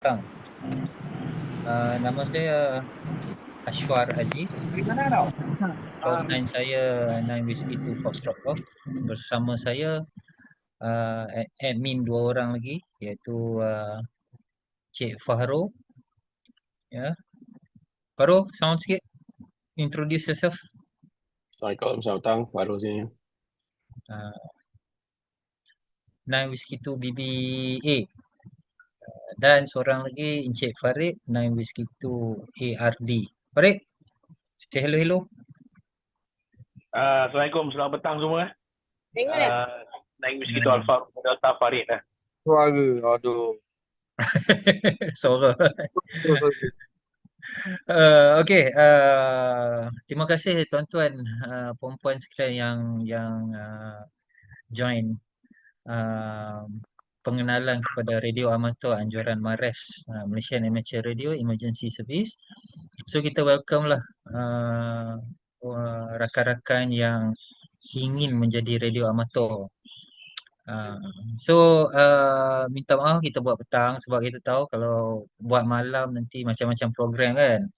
Petang. Nama saya Ashwar Aziz. Dari mana tau? Call sign saya 9 Whiskey 2 Foxtrot Golf. Bersama saya admin dua orang lagi, iaitu Cik Fahro. Ya, Fahro, sound sikit. Introduce yourself. Assalamualaikum, selamat petang, baru sini. Uh, 9 Whiskey 2 BBA. Dan seorang lagi Encik Farid, 9 Whiskey 2 ARD. Farid, say hello. Assalamualaikum, selamat petang semua. Tengok dah. Naik Whiskey to Alpha Delta Farid. Suara, aduh. Suara. Okey, terima kasih tuan-tuan, puan-puan sekalian yang join pengenalan kepada Radio Amateur Anjuran Mares, Malaysian Amateur Radio Emergency Service. So kita welcome lah rakan-rakan yang ingin menjadi radio amatur. Minta maaf kita buat petang sebab kita tahu kalau buat malam nanti macam-macam program kan.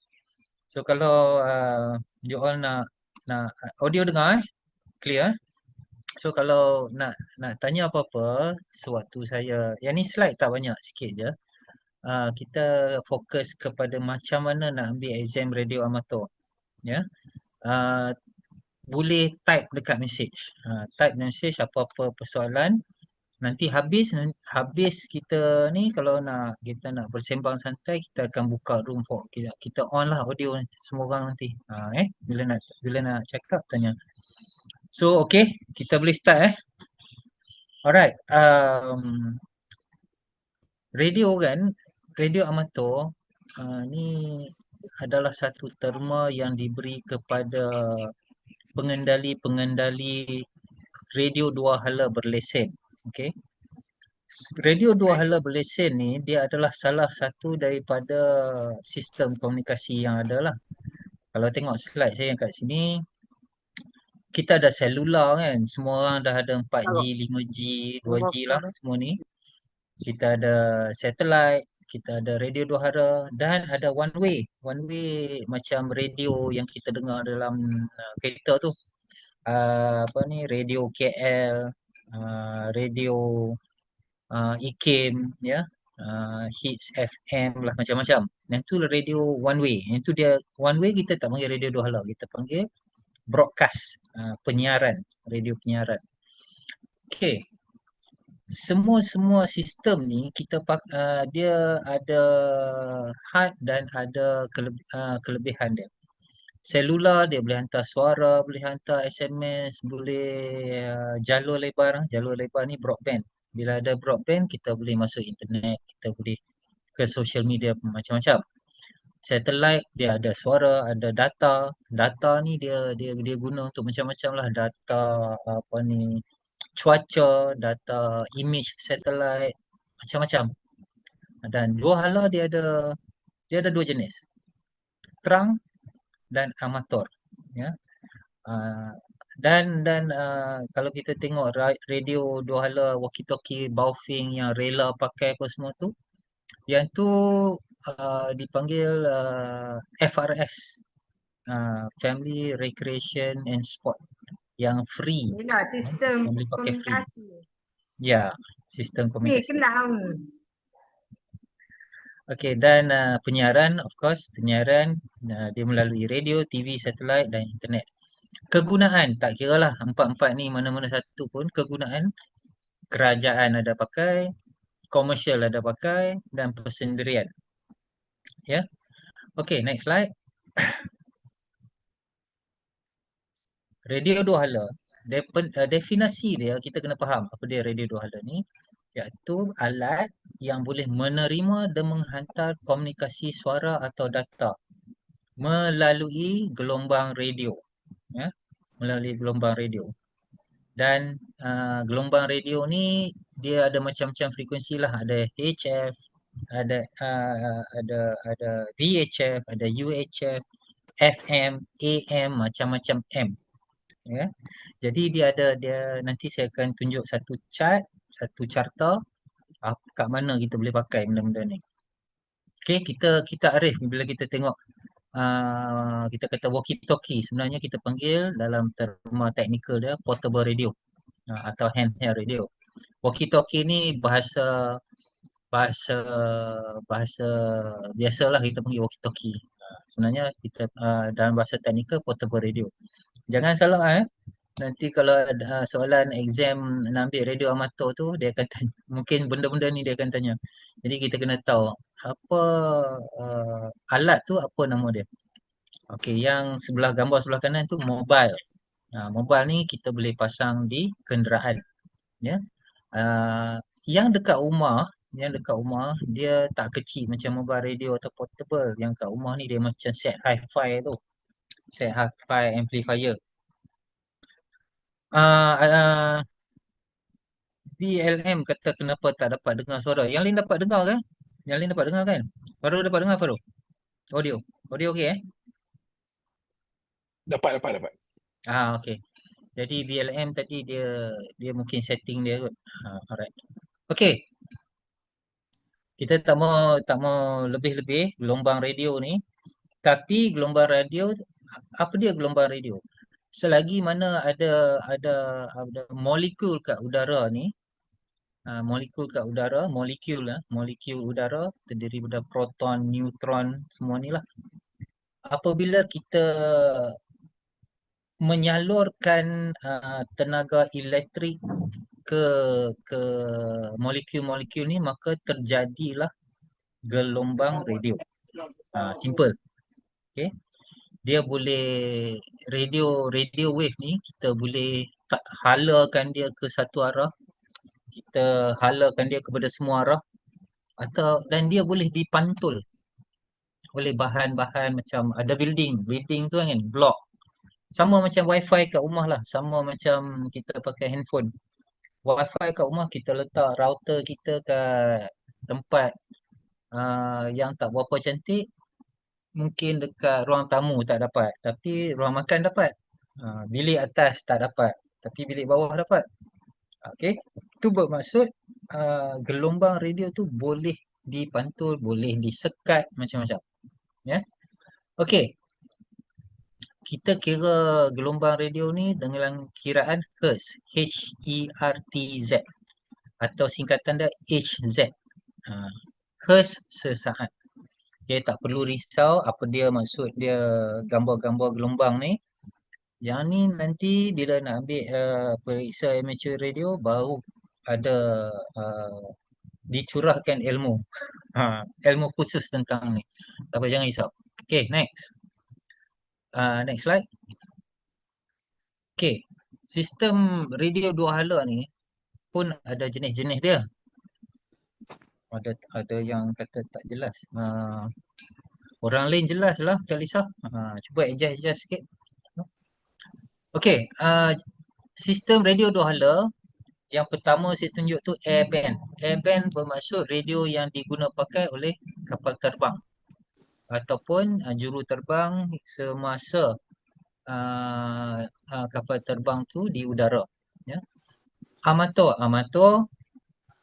So kalau you all nak audio dengar clear. So kalau nak tanya apa-apa sewaktu saya, yang ni slide tak banyak, sikit je. Kita fokus kepada macam mana nak ambil exam radio amatur. Ya. Boleh type dekat message. Type message apa-apa persoalan. Nanti habis kita ni, kalau kita nak bersembang santai, kita akan buka room for kita on lah audio semua orang nanti. Bila nak cakap tanya. So okay, kita boleh start Alright. Radio kan, radio amatur ni adalah satu terma yang diberi kepada pengendali radio dua hala berlesen. Okay. Radio dua hala berlesen ni dia adalah salah satu daripada sistem komunikasi yang ada lah. Kalau tengok slide saya yang kat sini, kita ada selular kan, semua orang dah ada 4G, 5G, 2G lah semua ni. Kita ada satellite, kita ada radio dua hala dan ada one way macam radio yang kita dengar dalam kereta tu. Radio KL, radio IKIM, ya, Hits FM lah, macam-macam. Yang tu radio one way. Yang tu dia one way, kita tak panggil radio dua hala, kita panggil broadcast, penyiaran, radio penyiaran. Okey. Semua sistem ni kita dia ada had dan ada kelebihan dia. Selular dia boleh hantar suara, boleh hantar SMS, boleh jalur lebar. Jalur lebar ni broadband. Bila ada broadband, kita boleh masuk internet, kita boleh ke social media macam-macam. Satellite dia ada suara, ada data. Data ni dia guna untuk macam-macam lah. Data cuaca, data image satellite, macam-macam. Dan dua hala dia ada dua jenis. Terang dan amatur, ya. Dan kalau kita tengok radio dua hala walkie talkie Baofeng yang rela pakai apa semua tu, yang tu dipanggil FRS, Family Recreation and Sport, yang free. Inilah sistem yang boleh pakai free. komunikasi. Ya, sistem komunikasi. Kelam. Okey, dan penyiaran, of course, penyiaran dia melalui radio, TV, satellite dan internet. Kegunaan, tak kira lah empat-empat ni mana-mana satu pun, kegunaan kerajaan ada pakai, komersial ada pakai dan persendirian. Ya. Okey, next slide. Radio dua hala. Definisi dia, kita kena faham apa dia radio dua hala ni, iaitu alat yang boleh menerima dan menghantar komunikasi suara atau data melalui gelombang radio, ya, melalui gelombang radio. Dan gelombang radio ni dia ada macam-macam frekuensi lah, ada HF, ada VHF, ada UHF, FM, AM, macam-macam M. Ya. Jadi dia nanti saya akan tunjuk satu chart, satu carta kat mana kita boleh pakai benda-benda ni. Okay, kita arif bila kita tengok kita kata walkie-talkie, sebenarnya kita panggil dalam terma teknikal dia portable radio atau handheld radio. Walkie-talkie ni bahasa bahasa bahasa biasalah kita panggil walkie-talkie. Sebenarnya kita dalam bahasa teknikal portable radio. Jangan salah nanti kalau ada soalan exam nak ambil radio amatur tu dia akan tanya, mungkin benda-benda ni dia akan tanya. Jadi kita kena tahu apa alat tu apa nama dia. Okey, yang sebelah gambar sebelah kanan tu mobile. Mobile ni kita boleh pasang di kenderaan ya. Yang dekat rumah dia tak kecil macam mobile radio atau portable. Yang kat rumah ni dia macam set hi-fi tu. Set hi-fi amplifier. BLM kata kenapa tak dapat dengar suara. Yang lain dapat dengar kan? Yang lain dapat dengar kan? Faru dapat dengar Faru? Audio. Audio okey Dapat. okey. Jadi BLM tadi dia mungkin setting dia kot. Alright. Okey. Kita tak mau lebih-lebih gelombang radio ni. Tapi gelombang radio, apa dia gelombang radio? Selagi mana ada molekul kat udara ni, molekul udara terdiri daripada proton, neutron, semua ni lah. Apabila kita menyalurkan tenaga elektrik ke molekul-molekul ni, maka terjadilah gelombang radio. Simple. Okay. Dia boleh radio wave ni kita boleh halakan dia ke satu arah, kita halakan dia kepada semua arah, dan dia boleh dipantul oleh bahan-bahan macam ada building tu kan, blok. Sama macam wifi kat rumah lah, sama macam kita pakai handphone. Wifi kat rumah kita letak router kita kat tempat yang tak berapa cantik, mungkin dekat ruang tamu tak dapat, tapi ruang makan dapat. Bilik atas tak dapat, tapi bilik bawah dapat. Okey, tu bermaksud gelombang radio tu boleh dipantul, boleh disekat macam-macam. Ya. Okey. Kita kira gelombang radio ni dengan kiraan Hertz, H-E-R-T-Z, atau singkatan dia HZ. Hertz sesaat. Okay, tak perlu risau apa dia maksud dia gambar-gambar gelombang ni. Yang ni nanti bila nak ambil periksa amateur radio baru ada dicurahkan ilmu. Ilmu khusus tentang ni. Tapi jangan risau. Okay, next. Next slide. Okay, sistem radio dua hala ni pun ada jenis-jenis dia. Ada yang kata tak jelas. Orang lain jelas lah Kak Lisa. Cuba adjust sikit. Okey, sistem radio dua hala yang pertama saya tunjuk tu airband. Airband bermaksud radio yang diguna pakai oleh kapal terbang ataupun juru-terbang semasa kapal terbang tu di udara. Ya. Amatur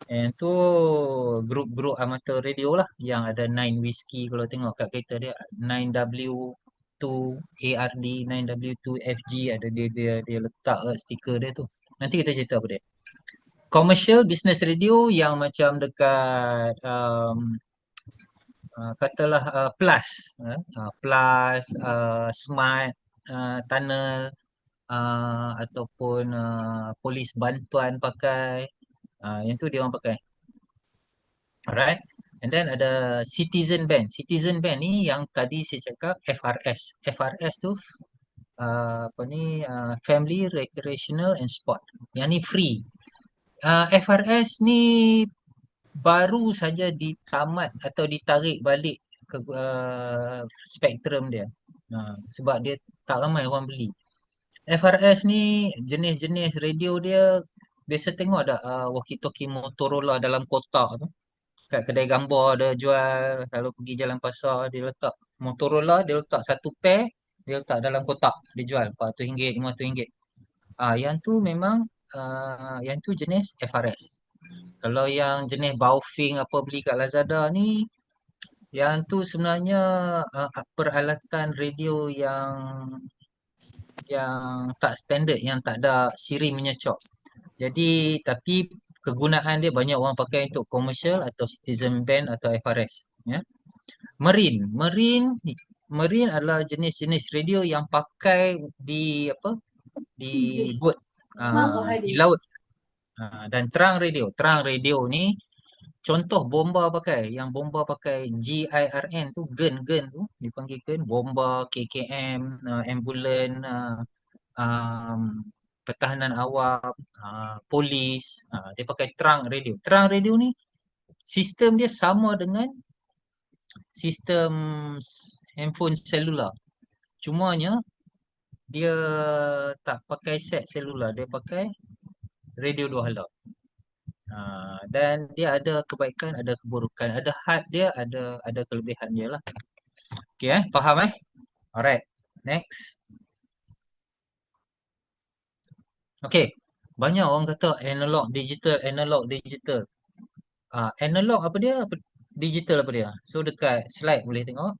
yang tu grup-grup amatur radio lah yang ada 9 Whiskey, kalau tengok kat kereta dia 9W2 ARD, 9W2 FG, ada dia letak stiker dia tu. Nanti kita cerita apa dia. Commercial business radio yang macam dekat katalah plus smart tunnel ataupun polis bantuan pakai, yang tu dia orang pakai. Alright. And then ada citizen band. Citizen band ni yang tadi saya cakap FRS. FRS tu family recreational and sport. Yang ni free. FRS ni baru saja ditamat atau ditarik balik ke spektrum dia. Sebab dia tak ramai orang beli. FRS ni jenis-jenis radio dia biasa tengok ada walkie-talkie Motorola dalam kotak tu. Kat kedai gambar ada jual, kalau pergi jalan pasar dia letak Motorola, dia letak satu pair, dia letak dalam kotak, dia jual RM400, RM500. Yang tu memang yang tu jenis FRS. Kalau yang jenis Baofeng apa beli kat Lazada ni Yang tu sebenarnya peralatan radio yang tak standard, yang tak ada siri menyecop. Jadi tapi kegunaan dia banyak orang pakai untuk komersial atau citizen band atau FRS, ya. Marine adalah jenis-jenis radio yang pakai di apa? Di boat, di laut. Dan terang radio ni contoh bomba pakai, yang bomba pakai GIRN tu, gun tu dipanggil gun, bomba, KKM, ambulan, um, pertahanan awam, polis, dia pakai terang radio. Terang radio ni sistem dia sama dengan sistem handphone selular. Cumanya dia tak pakai set selular, dia pakai radio dua hala. Dan dia ada kebaikan, ada keburukan, ada had dia, ada kelebihan dia lah. Okey, faham Alright, next. Okey, banyak orang kata analog digital. Analog apa dia? Digital apa dia? So dekat slide boleh tengok.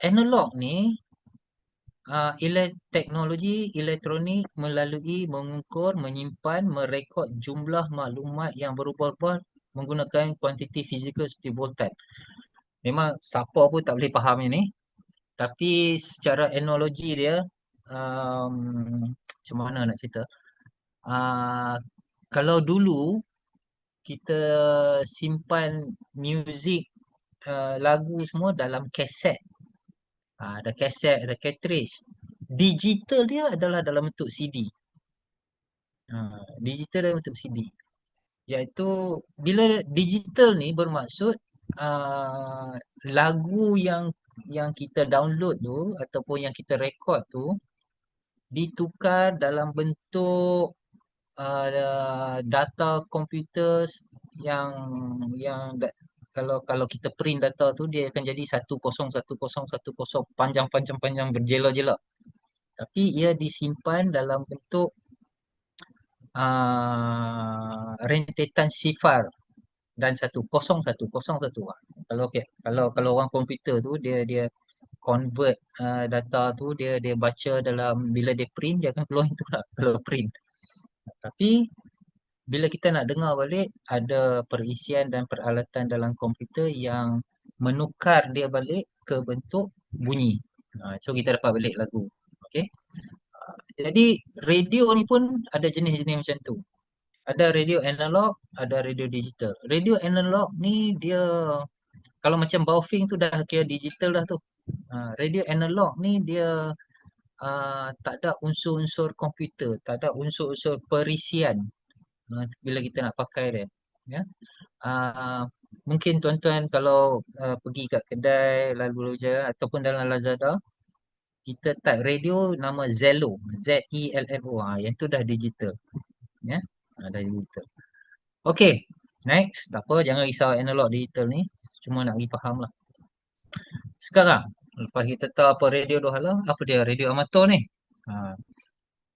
Analog ni teknologi elektronik melalui mengukur, menyimpan, merekod jumlah maklumat yang berubah-ubah menggunakan kuantiti fizikal seperti voltan. Memang siapa pun tak boleh faham ini. Tapi secara analogi dia, macam mana nak cerita? Kalau dulu kita simpan muzik, lagu semua dalam kaset. Ada kaset, ada cartridge. Digital dia adalah dalam bentuk CD. Digital dalam bentuk CD. Iaitu bila digital ni bermaksud lagu yang kita download tu ataupun yang kita rekod tu ditukar dalam bentuk data komputer kalau kita print data tu dia akan jadi 101010 panjang berjela-jela. Tapi ia disimpan dalam bentuk rentetan sifar dan 10101. Kalau orang komputer tu dia convert data tu, dia baca dalam, bila dia print dia akan keluar itu lah kalau print. Tapi bila kita nak dengar balik, ada perisian dan peralatan dalam komputer yang menukar dia balik ke bentuk bunyi. So kita dapat balik lagu. Okey. Jadi radio ni pun ada jenis-jenis macam tu. Ada radio analog, ada radio digital. Radio analog ni dia kalau macam Baofeng tu dah kira digital dah tu. Radio analog ni dia tak ada unsur-unsur komputer, tak ada unsur-unsur perisian bila kita nak pakai dia. Ya. Mungkin tuan-tuan kalau pergi kat kedai lalu jalan ataupun dalam Lazada, kita type radio nama Zello, Z-E-L-L-O. Yang tu dah digital. Ya. Dah digital. Okey, next. Tak apa, jangan risau analog digital ni. Cuma nak pergi faham lah. Sekarang, lepas kita tahu apa radio dua hala, apa dia radio amatur ni?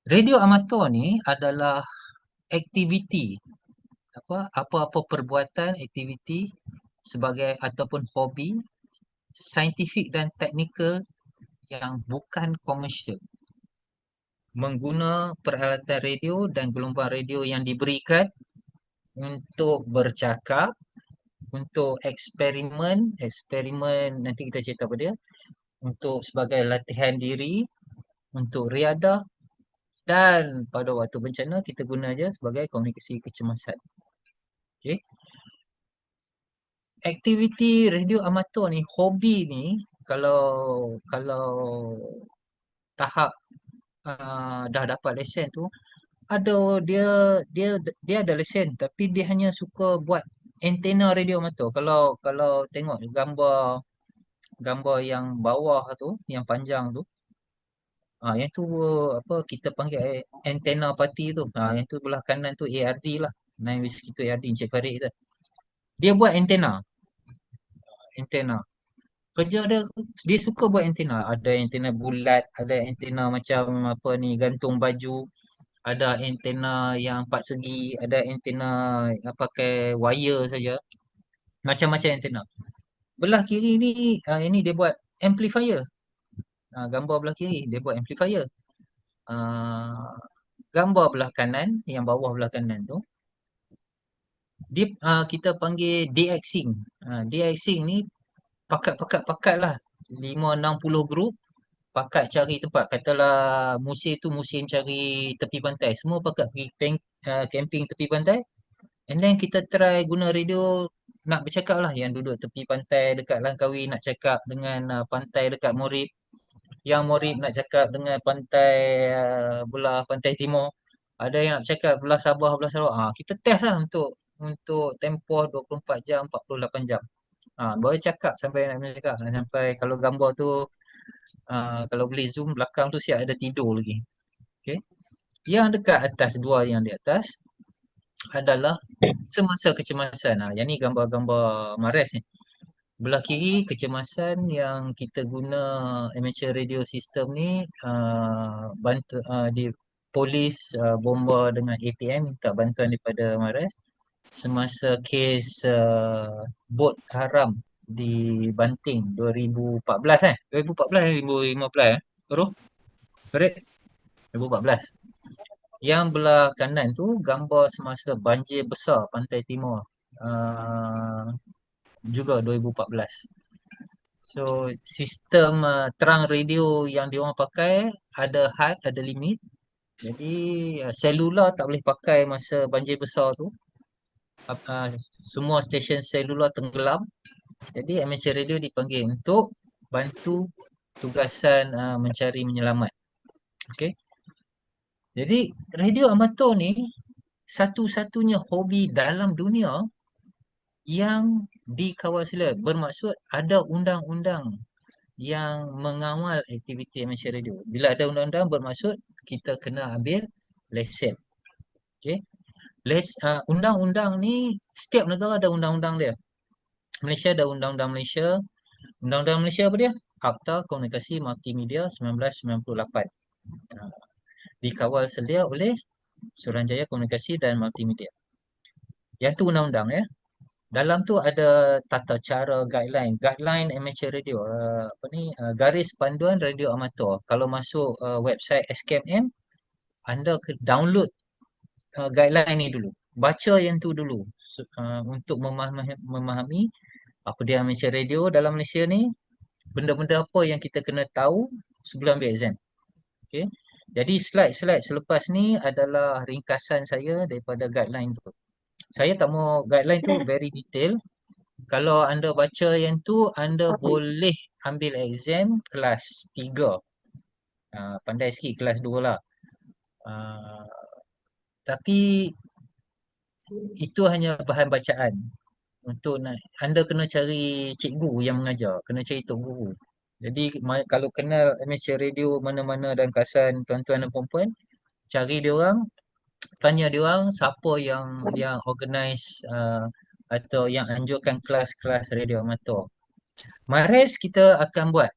Radio amatur ni adalah aktiviti, apa-apa perbuatan, aktiviti sebagai ataupun hobi saintifik dan teknikal yang bukan komersial, mengguna peralatan radio dan gelombang radio yang diberikan untuk bercakap, untuk eksperimen nanti kita cerita apa dia, untuk sebagai latihan diri, untuk riadah, dan pada waktu bencana kita guna je sebagai komunikasi kecemasan. Okey. Aktiviti radio amatur ni, hobi ni, kalau tahap dah dapat lesen tu, ada dia ada lesen tapi dia hanya suka buat antena radio amatur. Kalau tengok gambar yang bawah tu, yang panjang tu, yang tu apa kita panggil antena parti tu. Yang tu belah kanan tu ARD lah. 9 Whiskey tu ARD, Encik Farid tu. Dia buat antena. Kerja dia suka buat antena. Ada antena bulat, ada antena macam apa ni, gantung baju, ada antena yang 4 segi, ada antena pakai wire saja. Macam-macam antena. belah kiri ni ini dia buat amplifier. Gambar belah kiri dia buat amplifier. Gambar belah kanan, yang bawah belah kanan tu, dia kita panggil DXing. DXing ni pakat lah, 5-60 group, pakat cari tempat. Katalah musim tu musim cari tepi pantai, semua pakat pergi camping tepi pantai. And then kita try guna radio nak bercakap lah, yang duduk tepi pantai dekat Langkawi nak cakap dengan pantai dekat Morib, yang Morib nak cakap dengan pantai belah pantai timur, ada yang nak cakap belah Sabah, belah Sarawak. Kita test lah untuk tempoh 24 jam, 48 jam. Baru cakap sampai nak cakap, sampai kalau gambar tu kalau boleh zoom belakang tu siap ada tidur lagi. Okay. Yang dekat atas, dua yang di atas adalah semasa kecemasan. Yang ni gambar-gambar Mares ni. Belah kiri kecemasan yang kita guna amateur radio system ni, bantu di polis bomba dengan APM minta bantuan daripada Mares semasa kes bot karam di Banting 2014 2014 2015 Roh? Correct? 2014. Yang belah kanan tu gambar semasa banjir besar pantai timur, juga 2014. So sistem terang radio yang diorang pakai ada had, ada limit. Jadi selular tak boleh pakai masa banjir besar tu. Semua stesen selular tenggelam. Jadi amateur radio dipanggil untuk bantu tugasan mencari menyelamat. Okey. Jadi radio amatur ni satu-satunya hobi dalam dunia yang dikawal sila. Bermaksud ada undang-undang yang mengawal aktiviti amateur radio. Bila ada undang-undang bermaksud kita kena ambil lesen. Okey. Undang-undang ni setiap negara ada undang-undang dia. Malaysia ada undang-undang Malaysia. Undang-undang Malaysia apa dia? Akta Komunikasi Multimedia 1998. Dikawal selia oleh Suruhanjaya Komunikasi dan Multimedia. Yang tu undang-undang ya. Dalam tu ada tata cara, guideline amateur radio, garis panduan radio amatur. Kalau masuk website SKMM, anda download guideline ni dulu. Baca yang tu dulu untuk memahami apa dia amateur radio dalam Malaysia ni, benda-benda apa yang kita kena tahu sebelum ambil exam. Okey. Jadi slide-slide selepas ni adalah ringkasan saya daripada guideline tu. Saya tak mau guideline tu very detail. Kalau anda baca yang tu, anda boleh ambil exam kelas 3. Pandai sikit kelas 2 lah. Tapi itu hanya bahan bacaan. Untuk anda kena cari cikgu yang mengajar, kena cari tok guru. Jadi kalau kenal amateur radio mana-mana dan kasan tuan-tuan dan puan-puan, cari dia orang, tanya dia orang siapa yang organize atau yang anjurkan kelas-kelas radio amatur. Mares kita akan buat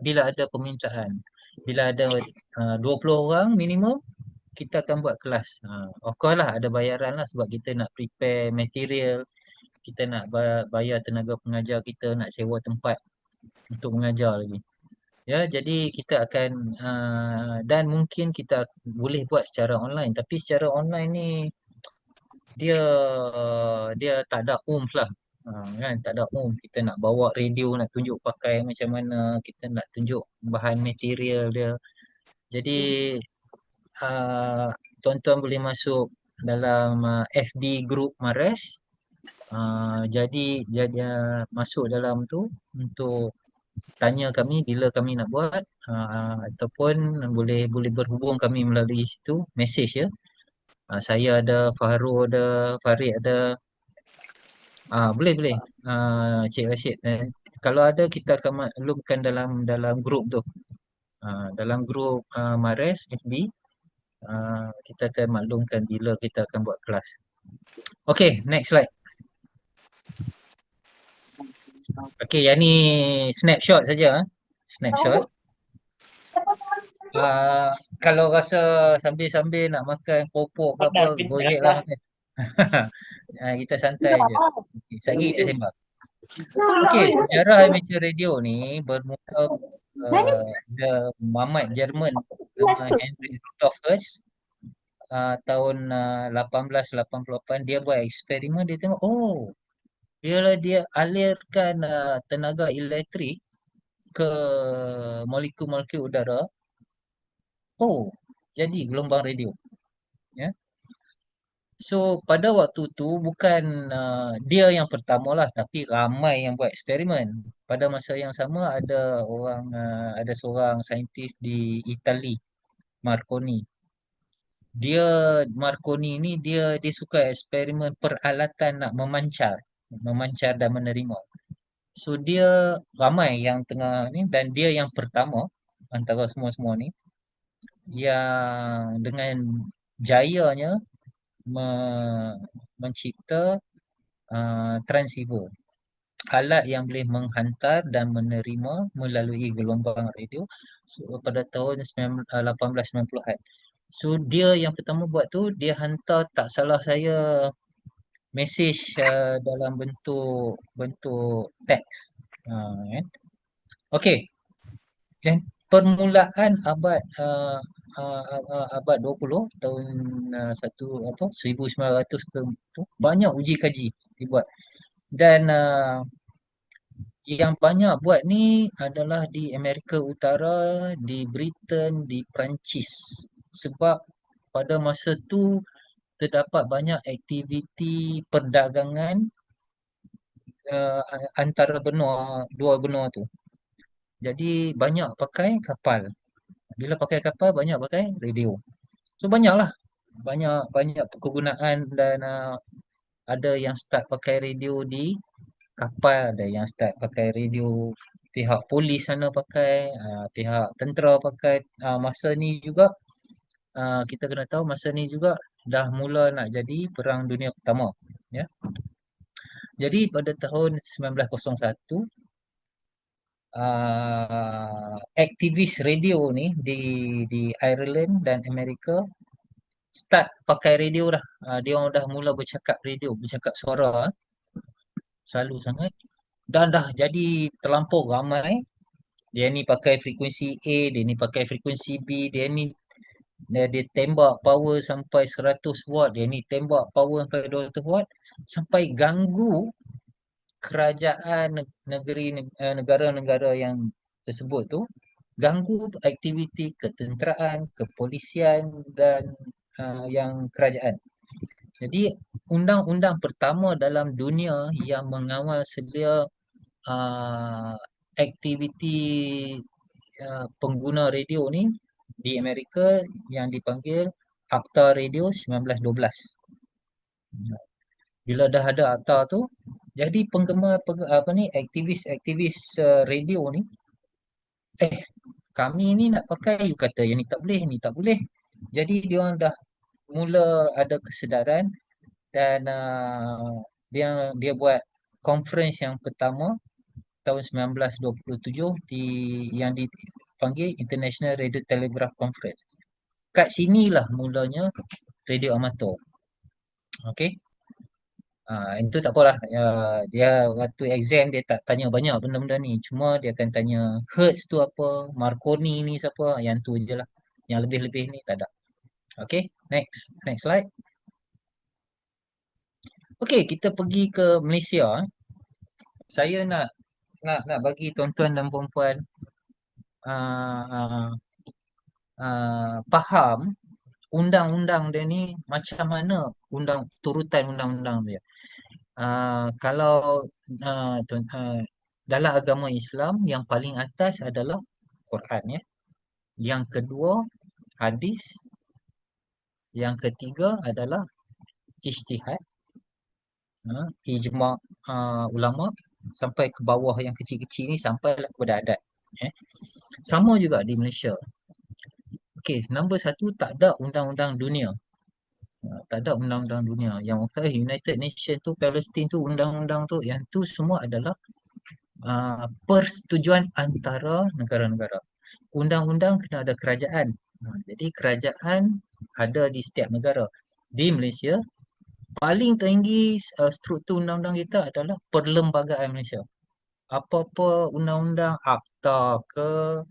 bila ada permintaan. Bila ada 20 orang minimum, kita akan buat kelas. Of course lah ada bayaran lah sebab kita nak prepare material, kita nak bayar tenaga pengajar kita, nak sewa tempat untuk mengajar lagi. Ya, jadi kita akan dan mungkin kita boleh buat secara online, tapi secara online ni dia tak ada lah. Kan, tak ada kita nak bawa radio, nak tunjuk pakai macam mana, kita nak tunjuk bahan material dia. Jadi tuan-tuan boleh masuk dalam FB group Mares. Jadi masuk dalam tu untuk tanya kami bila kami nak buat, ataupun boleh berhubung kami melalui situ, message ya. Saya ada, Fahrul ada, Farid ada. Boleh Cik Rashid. Kalau ada kita akan maklumkan dalam grup tu. Dalam grup Mares FB, kita akan maklumkan bila kita akan buat kelas. Okay, next slide. Okay, yang ni snapshot saja. Snapshot. Kalau rasa sambil-sambil nak makan keropok ke apa, go ahead lah makan. Kita santai je. Okay, sekejap lagi kita sembang. Okey, sejarah amateur radio ni bermula the mamat Jerman nama Heinrich Rudolf Hertz tahun 1888 dia buat eksperimen, dia tengok bila dia alirkan tenaga elektrik ke molekul-molekul udara, jadi gelombang radio, ya. So pada waktu tu bukan dia yang pertama lah, tapi ramai yang buat eksperimen. Pada masa yang sama ada seorang saintis di Itali, Marconi. Marconi ni dia suka eksperimen peralatan nak memancar dan menerima. So dia ramai yang tengah ni, dan dia yang pertama antara semua-semua ni yang dengan jayanya mencipta transceiver, alat yang boleh menghantar dan menerima melalui gelombang radio pada tahun 1890-an. So dia yang pertama buat tu, dia hantar, tak salah saya, mesej dalam bentuk teks. Kan? Okey. Dan permulaan abad 20 tahun 1900 tu banyak uji kaji dibuat. Dan yang banyak buat ni adalah di Amerika Utara, di Britain, di Perancis. Sebab pada masa tu terdapat banyak aktiviti perdagangan antara dua benua tu. Jadi banyak pakai kapal. Bila pakai kapal, banyak pakai radio. So banyaklah. Banyak kegunaan, dan ada yang start pakai radio di kapal, ada yang start pakai radio, pihak polis sana pakai, pihak tentera pakai. Masa ni juga kita kena tahu, masa ni juga dah mula nak jadi Perang Dunia Pertama, ya. Jadi pada tahun 1901 aktivis radio ni di Ireland dan Amerika start pakai radio dah. Dia orang dah mula bercakap suara selalu sangat, dan dah jadi terlampau ramai. Dia ni pakai frekuensi A, dia ni pakai frekuensi B, dia tembak power sampai 100 watt, dia ni tembak power sampai 200 watt, sampai ganggu kerajaan negara-negara yang tersebut tu, ganggu aktiviti ketenteraan, kepolisian, dan yang kerajaan. Jadi undang-undang pertama dalam dunia yang mengawal sedia aktiviti pengguna radio ni di Amerika yang dipanggil Akta Radio 1912. Bila dah ada akta tu, jadi aktivis radio ni, kami ni nak pakai, you kata yang ni tak boleh, ni tak boleh. Jadi dia orang dah mula ada kesedaran, dan dia buat conference yang pertama tahun 1927 yang dipanggil International Radio Telegraph Conference. Kat sinilah mulanya radio amatur. Okey. Itu tak apalah. Dia waktu exam dia tak tanya banyak benda-benda ni. Cuma dia akan tanya Hertz tu apa, Marconi ni siapa, yang tu je lah. Yang lebih-lebih ni tak ada. Okey, next slide. Okey, kita pergi ke Malaysia. Saya nak bagi tuan-tuan dan puan-puan faham undang-undang dia ni macam mana, turutan undang-undang dia. Kalau dalam agama Islam, yang paling atas adalah Quran, ya. Yang kedua hadis, yang ketiga adalah ijtihad, ijma' ulama, sampai ke bawah yang kecil-kecil ni sampailah kepada adat. Sama juga di Malaysia. Okey, nombor 1, tak ada undang-undang dunia. Tak ada undang-undang dunia. Yang United Nations tu, Palestin tu, undang-undang tu, yang tu semua adalah persetujuan antara negara-negara. Undang-undang kena ada kerajaan. Jadi kerajaan ada di setiap negara. Di Malaysia, paling tinggi struktur undang-undang kita adalah Perlembagaan Malaysia. Apa-apa undang-undang, akta ke,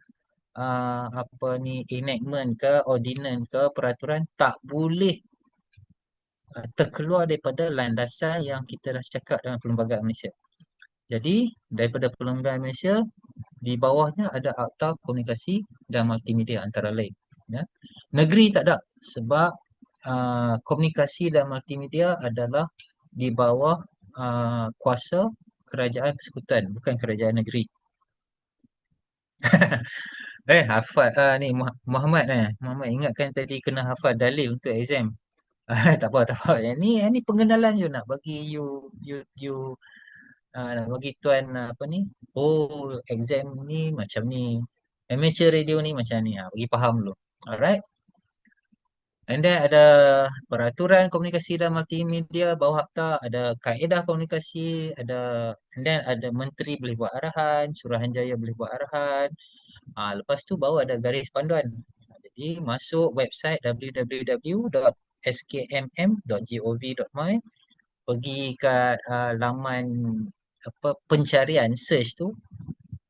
apa ni, enactment ke, ordinance ke, peraturan tak boleh terkeluar daripada landasan yang kita dah cakap dalam Perlembagaan Malaysia. Jadi, daripada Perlembagaan Malaysia, di bawahnya ada Akta Komunikasi dan Multimedia antara lain. Ya. Negeri tak ada sebab komunikasi dan multimedia adalah di bawah kuasa Kerajaan Persekutuan, bukan Kerajaan Negeri. Hafal ni Muhammad Muhammad ingatkan tadi kena hafal dalil untuk exam. Tak apa, tak apa. Yang ni pengenalan je nak bagi you nak bagi tuan apa ni? Oh, exam ni macam ni. Amateur radio ni macam ni. Bagi faham dulu. Alright. And then ada peraturan komunikasi dan multimedia bawah akta, ada kaedah komunikasi, and then ada menteri boleh buat arahan, suruhanjaya boleh buat arahan. Lepas tu baru ada garis panduan. Jadi masuk website www.skmm.gov.my, pergi kat laman pencarian search tu,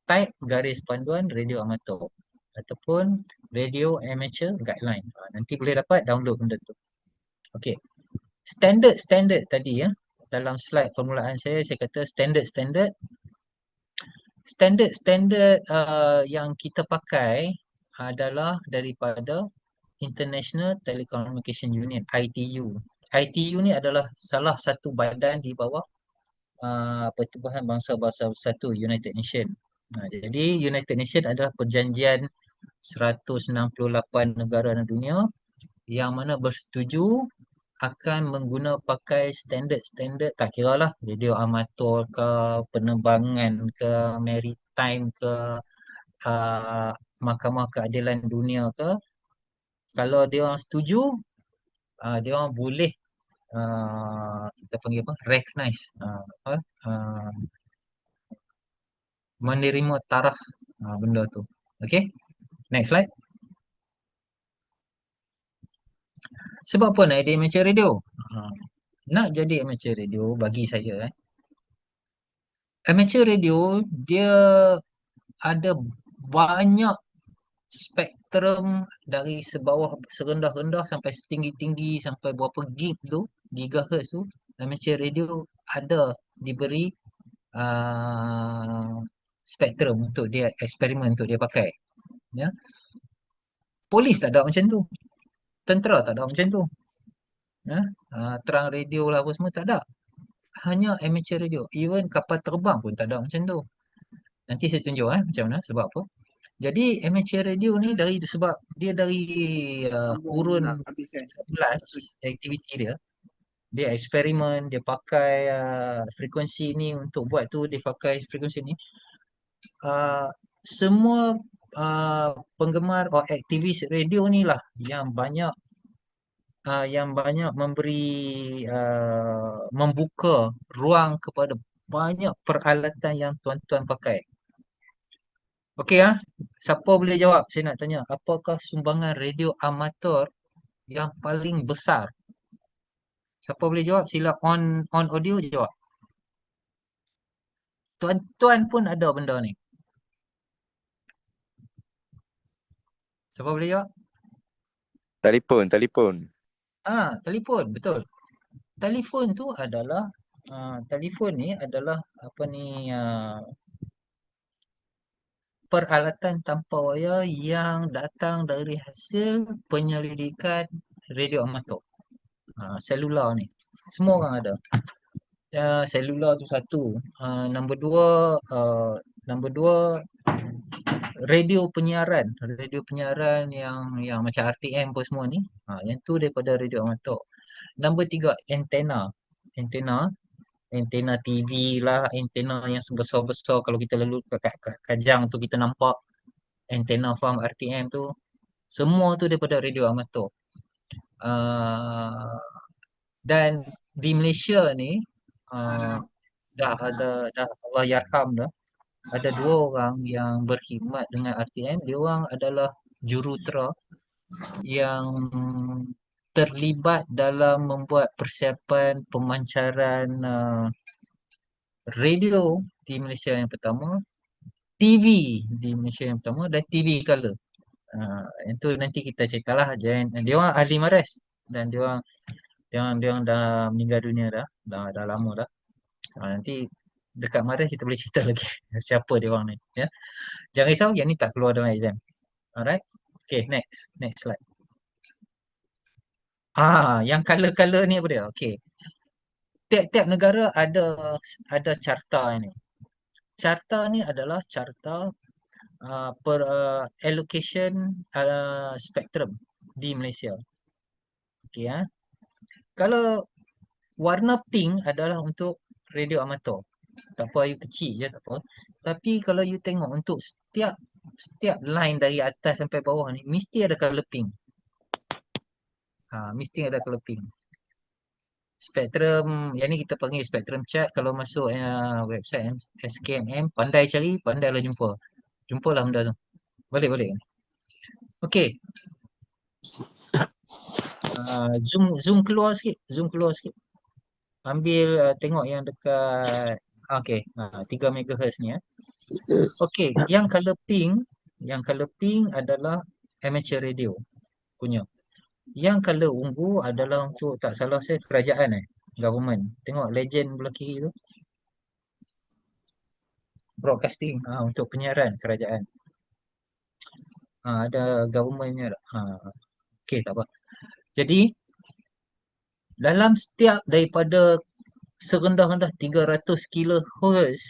type garis panduan radio amatur ataupun radio amateur guideline. Nanti boleh dapat download benda tu. Okey. Standard tadi dalam slide permulaan saya kata standard yang kita pakai adalah daripada International Telecommunication Union, ITU. ITU ni adalah salah satu badan di bawah Pertubuhan Bangsa-Bangsa Bersatu, United Nations. Jadi United Nations adalah perjanjian 168 negara dunia yang mana bersetuju akan pakai standard tak kira lah radio amatur ke, penerbangan ke, maritime ke, Mahkamah Keadilan Dunia ke. Kalau dia orang setuju, dia orang boleh kita panggil apa? Recognize, menerima taraf benda tu. Okay, next slide. Sebab apa nak jadi amateur radio? Nak jadi amateur radio bagi saya amateur radio dia ada banyak spektrum dari serendah-rendah sampai setinggi-tinggi sampai berapa gigahertz tu. Amateur radio ada diberi spektrum untuk dia eksperimen untuk dia pakai. Ya. Polis tak ada macam tu. Tentera tak ada macam tu. Ya. Terang radio lah apa semua tak ada. Hanya amateur radio. Even kapal terbang pun tak ada macam tu. Nanti saya tunjuk macam mana, sebab apa. Jadi amateur radio ni sebab dia dari kurun 11 aktiviti dia. Dia eksperimen, dia pakai frekuensi ni untuk buat tu, dia pakai frekuensi ni. Semua penggemar aktivis radio ni lah yang banyak memberi membuka ruang kepada banyak peralatan yang tuan-tuan pakai. Okey siapa boleh jawab? Saya nak tanya, apakah sumbangan radio amatur yang paling besar? Siapa boleh jawab? Sila on audio jawab. Tuan-tuan pun ada benda ni. Siapa boleh jawab? Telefon. Telefon, betul. Telefon tu adalah telefon ni adalah apa ni peralatan tanpa wayar yang datang dari hasil penyelidikan radio amatur. Selular ni. Semua orang ada. Selular tu satu. Nombor dua radio penyiaran yang macam RTM apa semua ni. Yang tu daripada radio amatur. Nombor tiga, antena TV lah, antena yang sebesar-besar kalau kita lalu kat Kajang tu kita nampak antena farm RTM tu. Semua tu daripada radio amatur. Dan di Malaysia ni dah Allah yarham dah. Ada 2 orang yang berkhidmat dengan RTM. Dia orang adalah jurutera yang terlibat dalam membuat persiapan pemancaran radio di Malaysia yang pertama, TV di Malaysia yang pertama dan TV color. Itu nanti kita cakap lah. Dia orang ahli Mares dan dia orang dah meninggal dunia dah lama dah. Nanti dekat Mares kita boleh cerita lagi siapa dia orang ni, ya. Jangan risau, yang ni tak keluar dalam exam. Alright. Okay, next slide. Yang color ni apa dia? Okay. Tiap-tiap negara ada carta ni. Carta ni adalah carta allocation spectrum di Malaysia. Okay, kalau warna pink adalah untuk radio amatur. Tak apa, you kecil je, tak apa. Tapi kalau you tengok untuk setiap line dari atas sampai bawah ni mesti ada color pink. Mesti ada color pink. Spektrum, yang ni kita panggil spektrum chart. Kalau masuk website SKMM, pandai cari, pandailah jumpalah benda tu. Balik. Okey. Zoom keluar sikit. Ambil tengok yang dekat okey, 3 MHz ni. Okey, yang color pink adalah amateur radio punya. Yang color ungu adalah untuk, tak salah saya, kerajaan government. Tengok legend belah kiri tu. Broadcasting, untuk penyiaran kerajaan. Ada governmentnya. Okey, tak apa. Jadi dalam setiap daripada serendah-rendah 300 kHz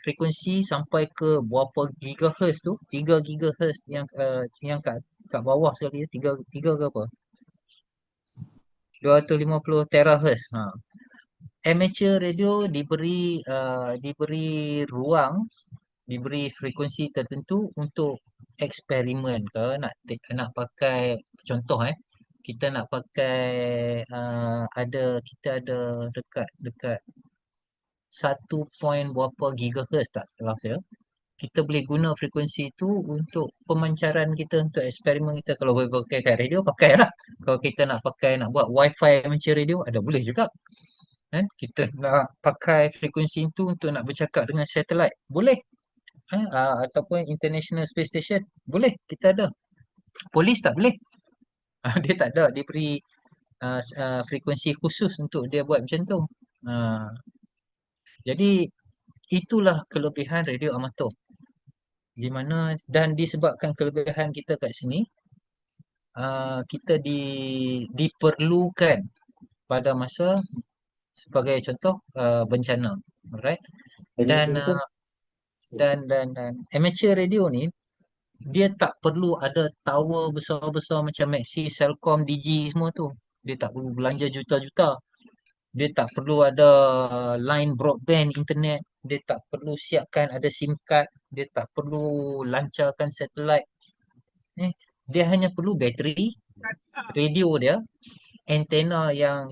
frekuensi sampai ke berapa gigahertz tu, 3 gigahertz yang kat bawah sekali, 3 ke apa, 250 terahertz. Amateur radio diberi ruang, diberi frekuensi tertentu untuk eksperimen ke, nak pakai contoh kita nak pakai kita ada dekat 1 point berapa gigahertz, tak salah saya. Kita boleh guna frekuensi itu untuk pemancaran kita, untuk eksperimen kita. Kalau boleh pakai kat radio, pakailah. Kalau kita nak buat wifi amateur radio, ada boleh juga. Kita nak pakai frekuensi itu untuk nak bercakap dengan satelit, boleh. Ataupun International Space Station, boleh, kita ada. Polis tak boleh. Dia tak ada, dia beri frekuensi khusus untuk dia buat macam tu. Jadi itulah kelebihan radio amatur. Di mana, dan disebabkan kelebihan kita kat sini, kita diperlukan pada masa, sebagai contoh, bencana, alright. Dan amateur radio ni dia tak perlu ada tower besar-besar macam Maxi, Celcom, Digi semua tu. Dia tak perlu belanja juta-juta. Dia tak perlu ada line broadband internet. Dia tak perlu siapkan ada SIM card. Dia tak perlu lancarkan satelit. Dia hanya perlu bateri, radio dia, antena yang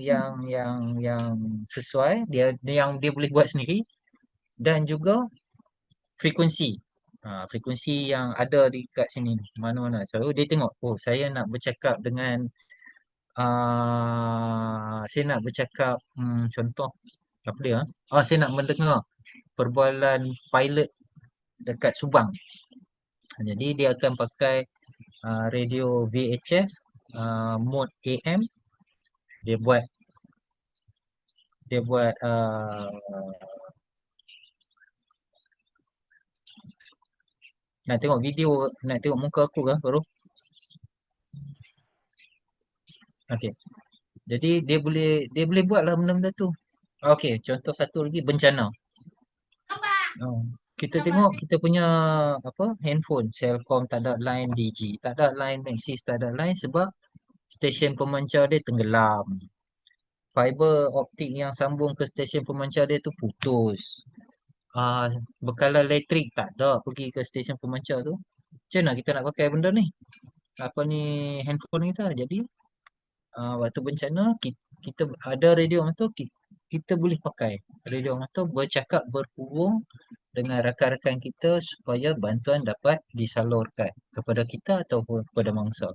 sesuai, yang dia boleh buat sendiri, dan juga frekuensi. Frekuensi yang ada di kat sini, mana-mana. So dia tengok, saya nak bercakap dengan contoh apa dia? Saya nak mendengar perbualan pilot dekat Subang. Jadi dia akan pakai radio VHF mode AM. Dia buat nak tengok video, nak tengok muka aku ke baru? Okey. Jadi dia boleh buatlah benda-benda tu. Okey, contoh satu lagi, bencana. Kita tengok kita punya handphone, Celcom tak ada line, Digi tak ada line, Maxis tak ada line sebab stesen pemancar dia tenggelam. Fiber optik yang sambung ke stesen pemancar dia tu putus. Bekalan elektrik tak ada pergi ke stesen pemancar tu. Macam mana kita nak pakai benda ni? Handphone kita. Jadi waktu bencana kita ada radio amatur, kita boleh pakai radio amatur bercakap, berhubung dengan rakan-rakan kita supaya bantuan dapat disalurkan kepada kita ataupun kepada mangsa.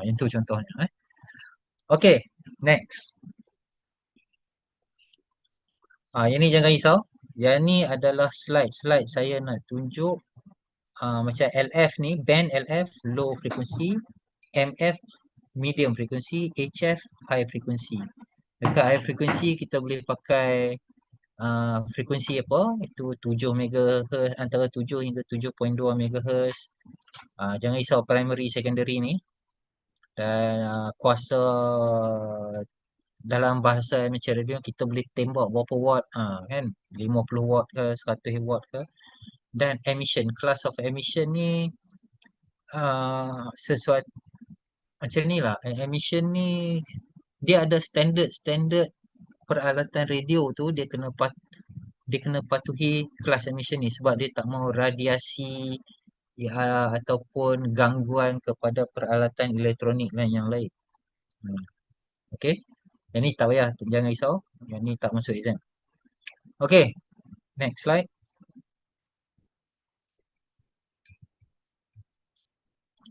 Itu contohnya. Okay, next. Yang ni jangan risau. Yang ni adalah slide saya nak tunjuk macam LF ni, band LF low frequency, MF medium frequency, HF high frequency. Dekat high frequency kita boleh pakai frekuensi apa? Itu 7 MHz, antara 7 hingga 7.2 MHz. Jangan risau primary secondary ni. Dan kuasa dalam bahasa amateur radio kita boleh tembak berapa watt kan, 50 watt ke 100 watt ke. Dan emission, class of emission ni sesuatu macam ni lah. Emission ni dia ada standard peralatan radio tu, dia kena patuhi kelas emission ni sebab dia tak mau radiasi ataupun gangguan kepada peralatan elektronik yang lain. Okey. Yang ni tak payah, jangan risau. Yang ni tak masuk exam. Okey. Next slide.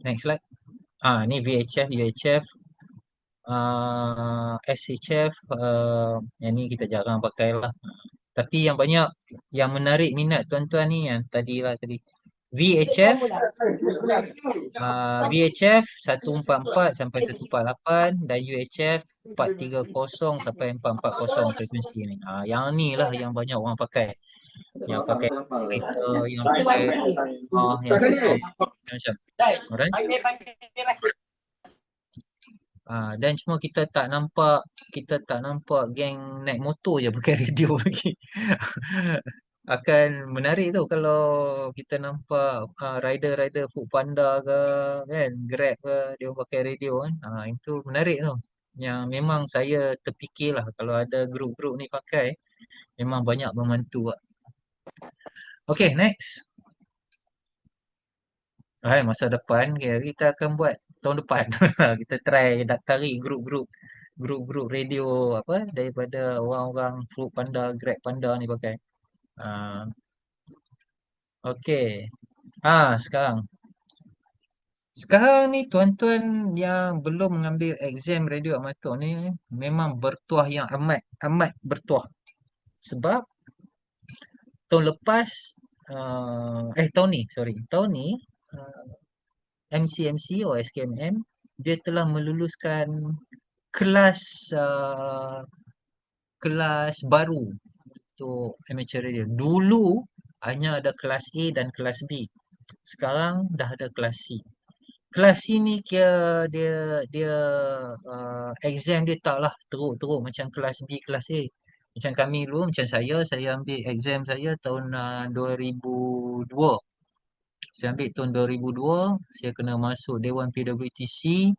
Next slide. Ni VHF, UHF, SHF, yang ni kita jarang pakai lah. Tapi yang banyak, yang menarik minat tuan-tuan ni yang tadi. VHF, VHF 144 sampai 148 dan UHF 430 sampai 440 frekuensi ni. Yang ni lah yang banyak orang pakai. Yang pakai kereta, yang pakai yang pakai macam. Alright. Dan cuma kita tak nampak geng naik motor je pakai radio lagi. Akan menarik tu kalau kita nampak rider Foodpanda ke kan, Grab ke, dia pakai radio kan. Itu menarik tu. Yang memang saya terfikirlah kalau ada grup-grup ni pakai, memang banyak membantu lah. Okay, next. Masa depan kita akan buat tahun depan. Kita try tarik grup-grup radio apa daripada orang-orang Foodpanda, Grab Panda ni pakai. Okey. Sekarang ni tuan-tuan yang belum mengambil exam radio amatur ni memang bertuah yang amat bertuah. Sebab tahun lepas tahun ni MCMC atau SKMM dia telah meluluskan kelas baru untuk amateur radio. Dulu hanya ada kelas A dan kelas B. Sekarang dah ada kelas C. Kelas C ni kira dia exam dia taklah teruk macam kelas B, kelas A. Macam kami dulu, macam saya ambil exam saya tahun 2002. Saya ambil tahun 2002, saya kena masuk Dewan PWTC.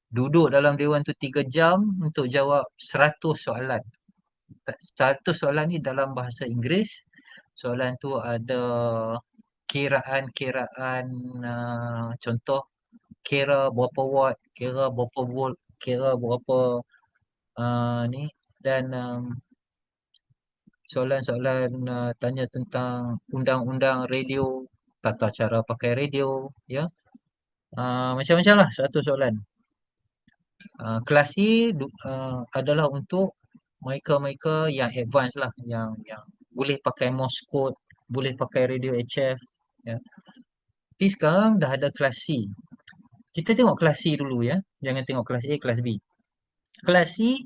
Duduk dalam Dewan tu 3 jam untuk jawab 100 soalan. 100 soalan ni dalam bahasa Inggeris. Soalan tu ada kiraan contoh kira berapa watt, kira berapa volt, kira berapa ni, dan soalan-soalan tanya tentang undang-undang radio, tata cara pakai radio, ya. Macam-macam lah 100 soalan. Kelas C adalah untuk mereka yang advance lah, yang boleh pakai Morse code, boleh pakai radio HF, ya. Tapi sekarang dah ada kelas C. Kita tengok kelas C dulu, ya. Jangan tengok kelas A, kelas B. Kelas C,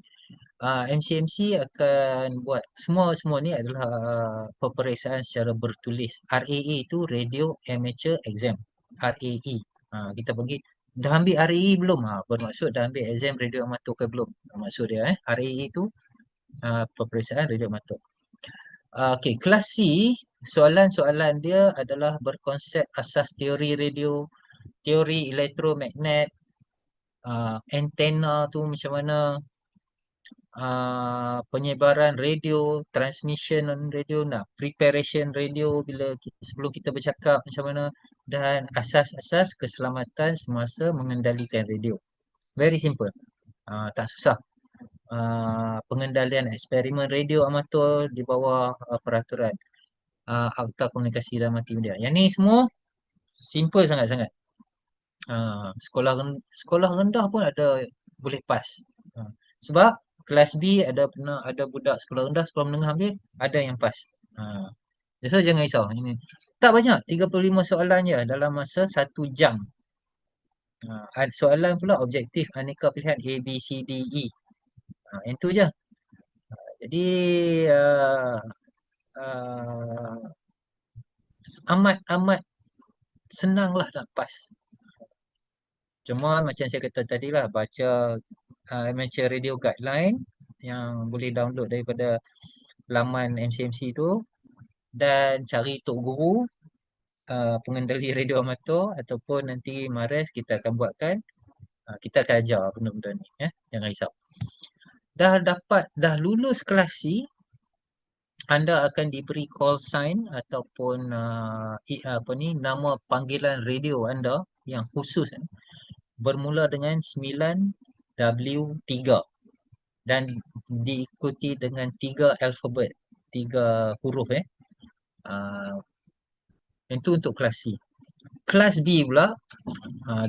MCMC akan buat semua ni adalah peperiksaan secara bertulis. RAE tu Radio Amateur Exam. RAE. Kita pergi dah ambil RAE belum? Bermaksud dah ambil exam radio amatur ke belum? Maksud dia RAE tu peperiksaan radio amatur. Okey, kelas C, soalan-soalan dia adalah berkonsep asas teori radio, teori elektromagnet, antena tu macam mana, penyebaran radio, transmission radio, preparation radio sebelum kita bercakap macam mana, dan asas-asas keselamatan semasa mengendalikan radio. Very simple. Tak susah. Pengendalian eksperimen radio amatur di bawah peraturan Akta Komunikasi dan Multimedia. Yang ni semua simple sangat-sangat. Sekolah rendah pun ada boleh pass. Sebab kelas B ada budak sekolah rendah, sekolah menengah ambil, ada yang pass. So jangan risau. Ini tak banyak, 35 soalan je dalam masa 1 jam. Soalan pula objektif aneka pilihan A, B, C, D, E. Yang tu je. Jadi amat senanglah nak pass. Cuma macam saya kata tadi lah, baca amateur radio guideline yang boleh download daripada laman MCMC tu, dan cari tok guru pengendali radio amatur ataupun nanti Mares kita akan buatkan, kita akan ajar benda-benda ni, jangan risau. Dah lulus kelas C, anda akan diberi call sign ataupun nama panggilan radio anda yang khusus, bermula dengan 9W3 dan diikuti dengan 3 alfabet, 3 huruf. Itu untuk kelas C. Kelas B pula,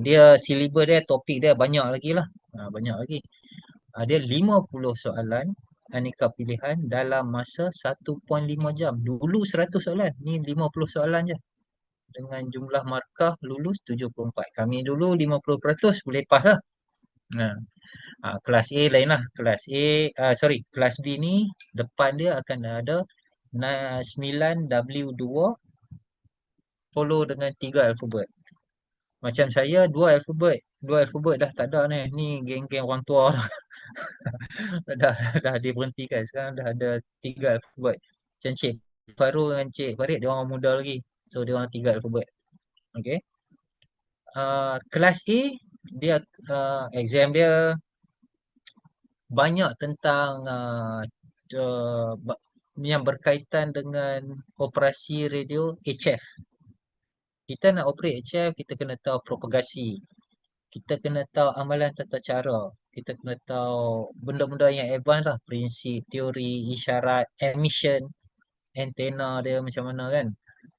dia silibus dia, topik dia banyak lagi lah. Banyak lagi. Dia 50 soalan aneka pilihan dalam masa 1.5 jam. Dulu 100 soalan, ni 50 soalan je. Dengan jumlah markah lulus 74. Kami dulu 50% boleh pass lah. Kelas A lain lah. Kelas B ni depan dia akan ada 9W2 follow dengan 3 alfabet. Macam saya 2 alfabet dah tak ada ni. Ni geng-geng orang tua dah. dah diberhentikan. Sekarang dah ada 3 alfabet. Macam Cik Faru dengan Cik Farid, dia orang muda lagi. So dia orang 3 alfabet. Okey. Kelas A dia exam dia banyak tentang yang berkaitan dengan operasi radio HF. Kita nak operate HF, kita kena tahu propagasi. Kita kena tahu amalan tata cara. Kita kena tahu benda-benda yang advance lah. Prinsip, teori, isyarat, emission, antena dia macam mana kan.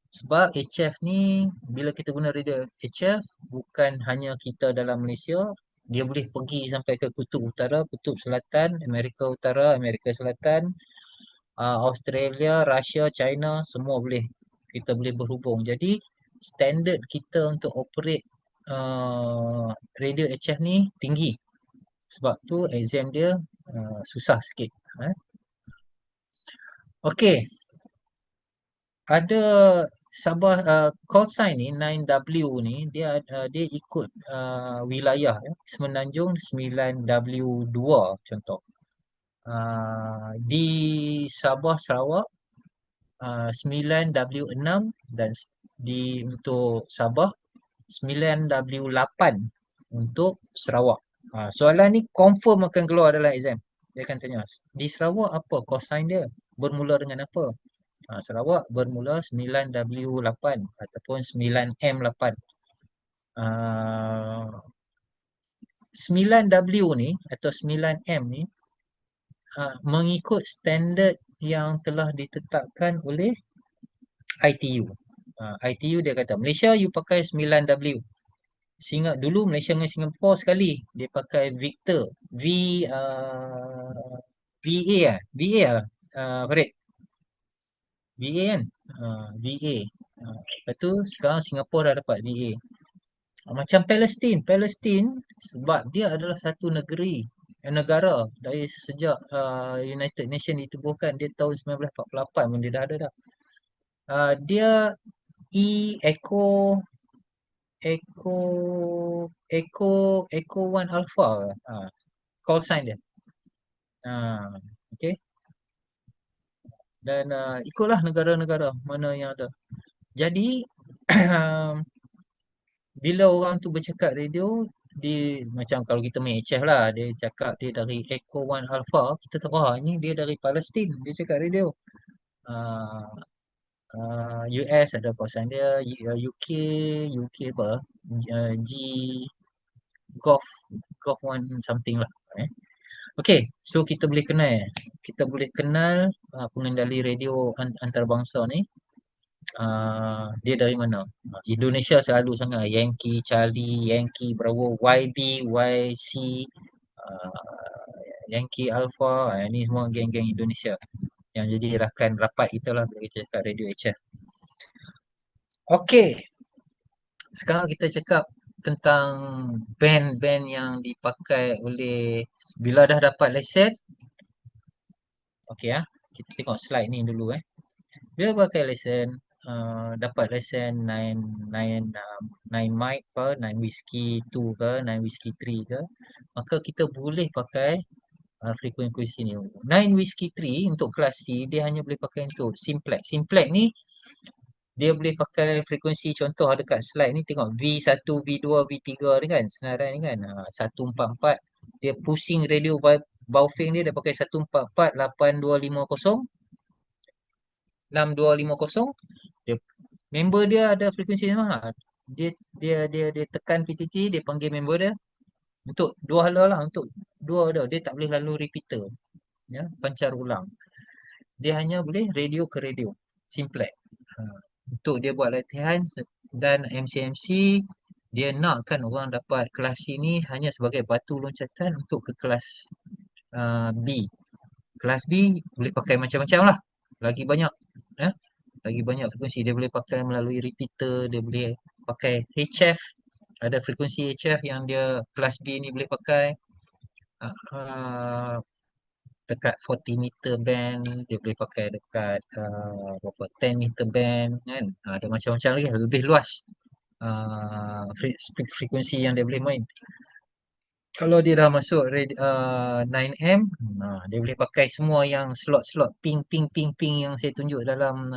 Sebab HF ni, bila kita guna radio HF, bukan hanya kita dalam Malaysia, dia boleh pergi sampai ke kutub utara, kutub selatan, Amerika Utara, Amerika Selatan, Australia, Russia, China, semua boleh. Kita boleh berhubung. Jadi, standard kita untuk operate radio HF ni tinggi. Sebab tu exam dia susah sikit. Okey. Ada Sabah call sign ni 9W ni dia ikut wilayah, Semenanjung 9W2 contoh. Di Sabah Sarawak 9W6 dan untuk Sabah 9W8 untuk Sarawak. Soalan ni confirm akan keluar dalam exam. Dia akan tanya, di Sarawak apa call sign dia? Bermula dengan apa? Sarawak bermula 9W8 ataupun 9M8. 9W ni atau 9M ni mengikut standard yang telah ditetapkan oleh ITU. ITU dia kata, Malaysia you pakai 9W. Dulu Malaysia dengan Singapura sekali dia pakai Victor. VA Farid. VA kan? VA. Lepas tu sekarang Singapura dah dapat VA. Macam Palestin sebab dia adalah satu negara dari sejak United Nations ditubuhkan, dia tahun 1948 pun dia dah ada dah. Dia Echo 1 Alpha call sign dia. Okey. Dan ikutlah negara-negara mana yang ada. Jadi bila orang tu bercakap radio, macam kalau kita main HF lah, dia cakap dia dari Echo 1 Alpha, kita tahu ini dia dari Palestin, dia cakap radio. US ada kawasan dia, UK apa? Golf 1 something lah. Okey, so kita boleh kenal pengendali radio antarabangsa ni Dia dari mana? Indonesia selalu sangat Yankee Charlie, Yankee Bravo, YB, YC, Yankee Alpha, ni semua geng-geng Indonesia yang jadi rakan rapat kita lah bila kita cakap Radio HF. Okey, sekarang kita cakap tentang band-band yang dipakai oleh bila dah dapat lesen. Okey kita tengok slide ni dulu Bila pakai lesen, dapat lesen 9 mic ke, 9 whiskey 2 ke, 9 whiskey 3 ke, maka kita boleh pakai frekuensi ni. 9 whiskey 3 untuk kelas C dia hanya boleh pakai untuk simplex. Simplex ni dia boleh pakai frekuensi, contoh ada kat slide ni, tengok V1, V2, V3 ni kan, senarai ni kan, 144 dia pusing radio Baofeng dia pakai 144 8250 6250. Dia member dia ada frekuensi sama. Dia tekan PTT, dia panggil member dia untuk dua hala lah, untuk dua dah. Dia tak boleh lalu repeater. Pancar ulang. Dia hanya boleh radio ke radio. Simplex. Untuk dia buat latihan dan MCMC dia nakkan orang dapat kelas C ni hanya sebagai batu loncatan untuk ke kelas B. Kelas B boleh pakai macam-macam lah. Lagi banyak. Lagi banyak frekuensi. Dia boleh pakai melalui repeater. Dia boleh pakai HF. Ada frekuensi HF yang dia kelas B ni boleh pakai. Dekat 40 meter band. Dia boleh pakai dekat 10 meter band kan. Ada macam-macam lagi. Lebih luas frekuensi yang dia boleh main. Kalau dia dah masuk 9M, dia boleh pakai semua yang slot-slot ping yang saya tunjuk dalam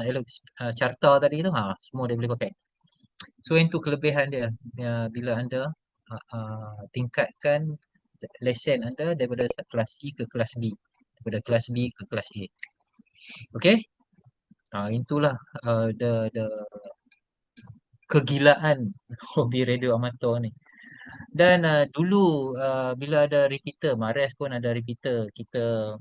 carta tadi tu, semua dia boleh pakai. So itu kelebihan dia bila anda tingkatkan lesen anda daripada kelas C ke kelas B, daripada kelas B ke kelas A. Okey? Itulah the kegilaan hobi radio amatur ni. Dan dulu bila ada repeater, Mares pun ada repeater, kita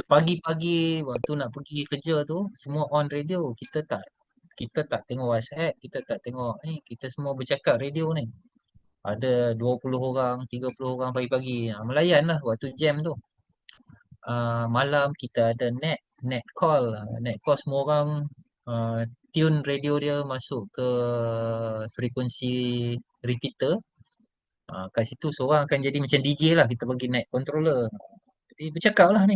pagi-pagi waktu nak pergi kerja tu semua on radio. Kita tak tengok WhatsApp, kita tak tengok ni, kita semua bercakap radio ni. Ada 20 orang, 30 orang pagi-pagi, melayan lah waktu jam tu. Malam kita ada net call semua orang tune radio dia masuk ke frekuensi repeater. Kat situ seorang akan jadi macam DJ lah, kita bagi net controller. Jadi bercakap lah ni.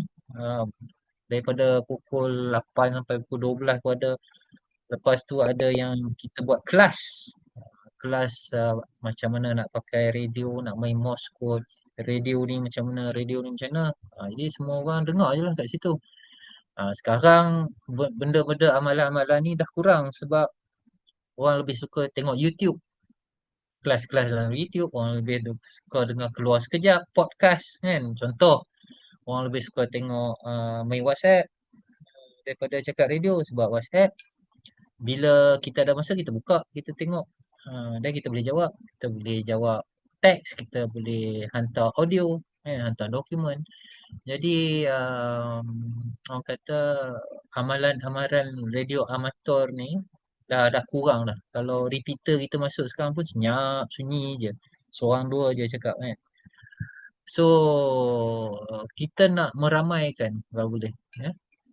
Daripada pukul 8 sampai pukul 12 pun ada. Lepas tu ada yang kita buat kelas. Macam mana nak pakai radio, nak main Morse code. Radio ni macam mana. Jadi semua orang dengar je lah kat situ. Sekarang benda-benda amalan-amalan ni dah kurang sebab orang lebih suka tengok YouTube. Kelas-kelas dalam YouTube, orang lebih suka dengar keluar sekejap, podcast kan. Contoh, orang lebih suka tengok main WhatsApp daripada cakap radio, sebab WhatsApp bila kita ada masa kita buka, kita tengok dan kita boleh jawab teks, kita boleh hantar audio kan, hantar dokumen. Jadi orang kata amalan radio amatur ni dah kurang dah. Kalau repeater kita masuk sekarang pun senyap, sunyi je. Seorang dua je cakap kan. So kita nak meramaikan kalau boleh.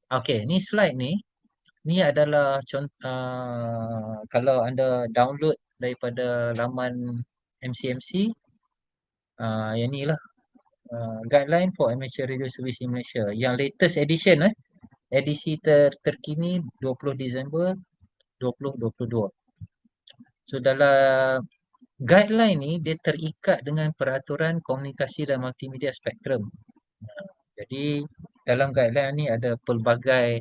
Okey, ni slide ni adalah kalau anda download daripada laman MCMC, yang ni lah guideline for amateur radio service in Malaysia. Yang latest edition edisi terkini 20 Disember 2022. So dalam guideline ni dia terikat dengan peraturan komunikasi dan multimedia spektrum. Jadi dalam guideline ni ada pelbagai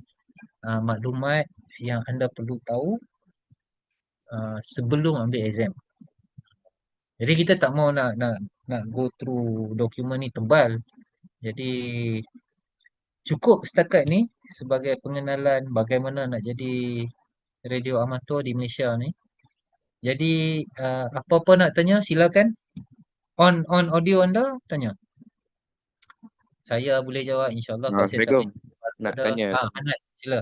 maklumat yang anda perlu tahu sebelum ambil exam. Jadi kita tak mau nak go through dokumen ni tebal. Jadi cukup setakat ni sebagai pengenalan bagaimana nak jadi radio amatur di Malaysia ni. Jadi apa-apa nak tanya silakan. On audio anda tanya. Saya boleh jawab insya-Allah. Kalau saya tak Assalamualaikum. Nak tanya. Hanat, sila.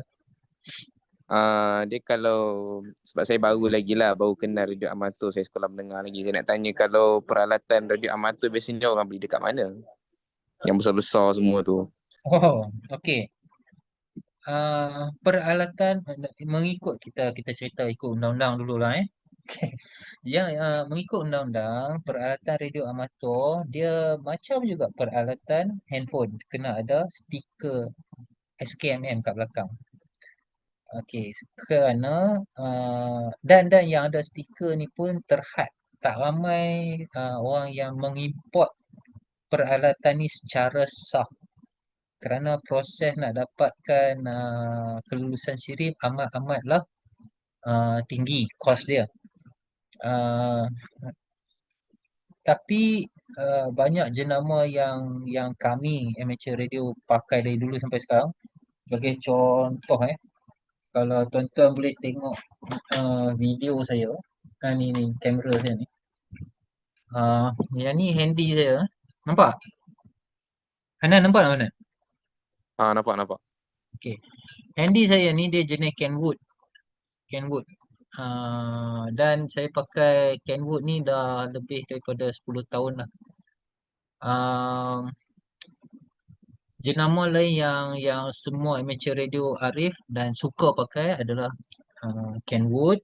Dia kalau sebab saya baru lagi lah, baru kenal radio amatur, saya sekolah menengah lagi. Saya nak tanya kalau peralatan radio amatur biasanya orang beli dekat mana? Yang besar-besar semua tu. Oh, okey. Peralatan mengikut kita cerita ikut undang-undang dululah Okay. Yang mengikut undang-undang, peralatan radio amatur dia macam juga peralatan handphone, kena ada stiker SKMM kat belakang. Okey, kerana dan yang ada stiker ni pun terhad. Tak ramai orang yang mengimport peralatan ni secara sah, kerana proses nak dapatkan kelulusan SIRIM amat-amatlah tinggi kos dia. Tapi banyak jenama yang kami amateur radio pakai dari dulu sampai sekarang. Sebagai contoh kalau tuan-tuan boleh tengok video saya, ni kamera saya ni. Yang ni handy saya. Nampak? Hanan nampak tak Hanan? Nampak. Okey. Handy saya ni dia jenis Kenwood. Dan saya pakai Kenwood ni dah lebih daripada 10 tahun lah. Jenama lain yang semua amateur radio arif dan suka pakai adalah Kenwood,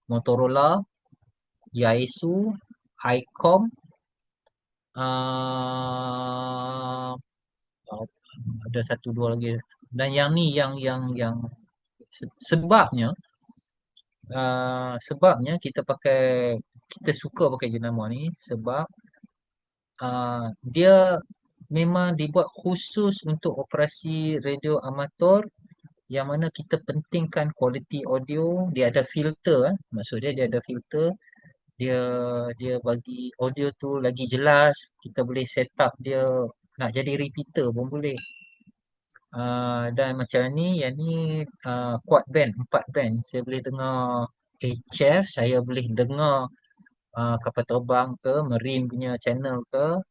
Motorola, Yaesu, Icom, ada satu dua lagi. Dan yang ni yang sebabnya kita suka pakai jenama ni sebab dia memang dibuat khusus untuk operasi radio amatur, yang mana kita pentingkan kualiti audio. Dia ada filter, maksudnya dia ada filter, dia bagi audio tu lagi jelas. Kita boleh set up dia nak jadi repeater pun boleh. Dan macam ni, yang ni quad band, 4 band. Saya boleh dengar HF, saya boleh dengar kapal terbang ke, marine punya channel ke,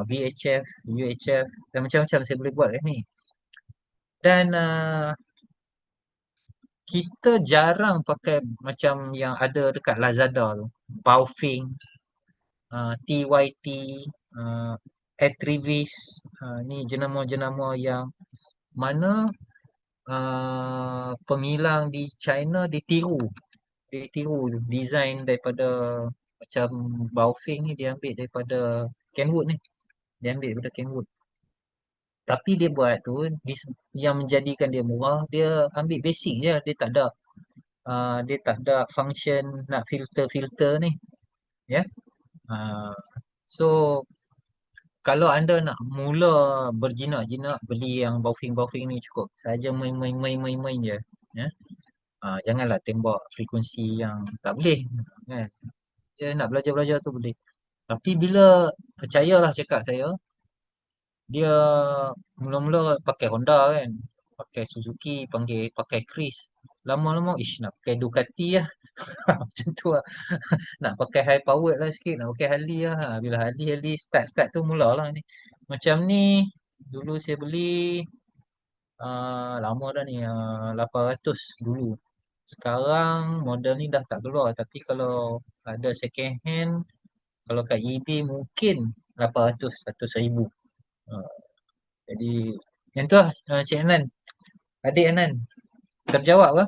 VHF, UHF, dan macam-macam saya boleh buat kat ni. Dan kita jarang pakai macam yang ada dekat Lazada tu, Baofeng, TYT, Atrivis. Ni jenama-jenama yang mana pengilang di China ditiru design daripada macam Baofeng ni, dia ambil daripada Kenwood ni. Tapi dia buat tu, yang menjadikan dia murah, dia ambil basic je. Dia tak ada function nak filter ni. Ya. So kalau anda nak mula berjinak-jinak, beli yang Baofeng ni cukup. Saja main je. Ya. Janganlah tembak frekuensi yang tak boleh kan. Dia nak belajar tu boleh. Tapi bila, percayalah cakap saya, dia mula-mula pakai Honda kan, pakai Suzuki, pakai Chris. Lama-lama nak pakai Ducati lah. Macam tu lah. Nak pakai high powered lah sikit, nak pakai Harley lah. Bila Harley start tu mulalah ni. Macam ni dulu saya beli lama dah ni, 800 dulu. Sekarang model ni dah tak keluar, tapi kalau ada second hand, kalau kat eBay mungkin 800, 100,000. Jadi yang tu lah Cik Anan. Adik Anan, terjawab ke?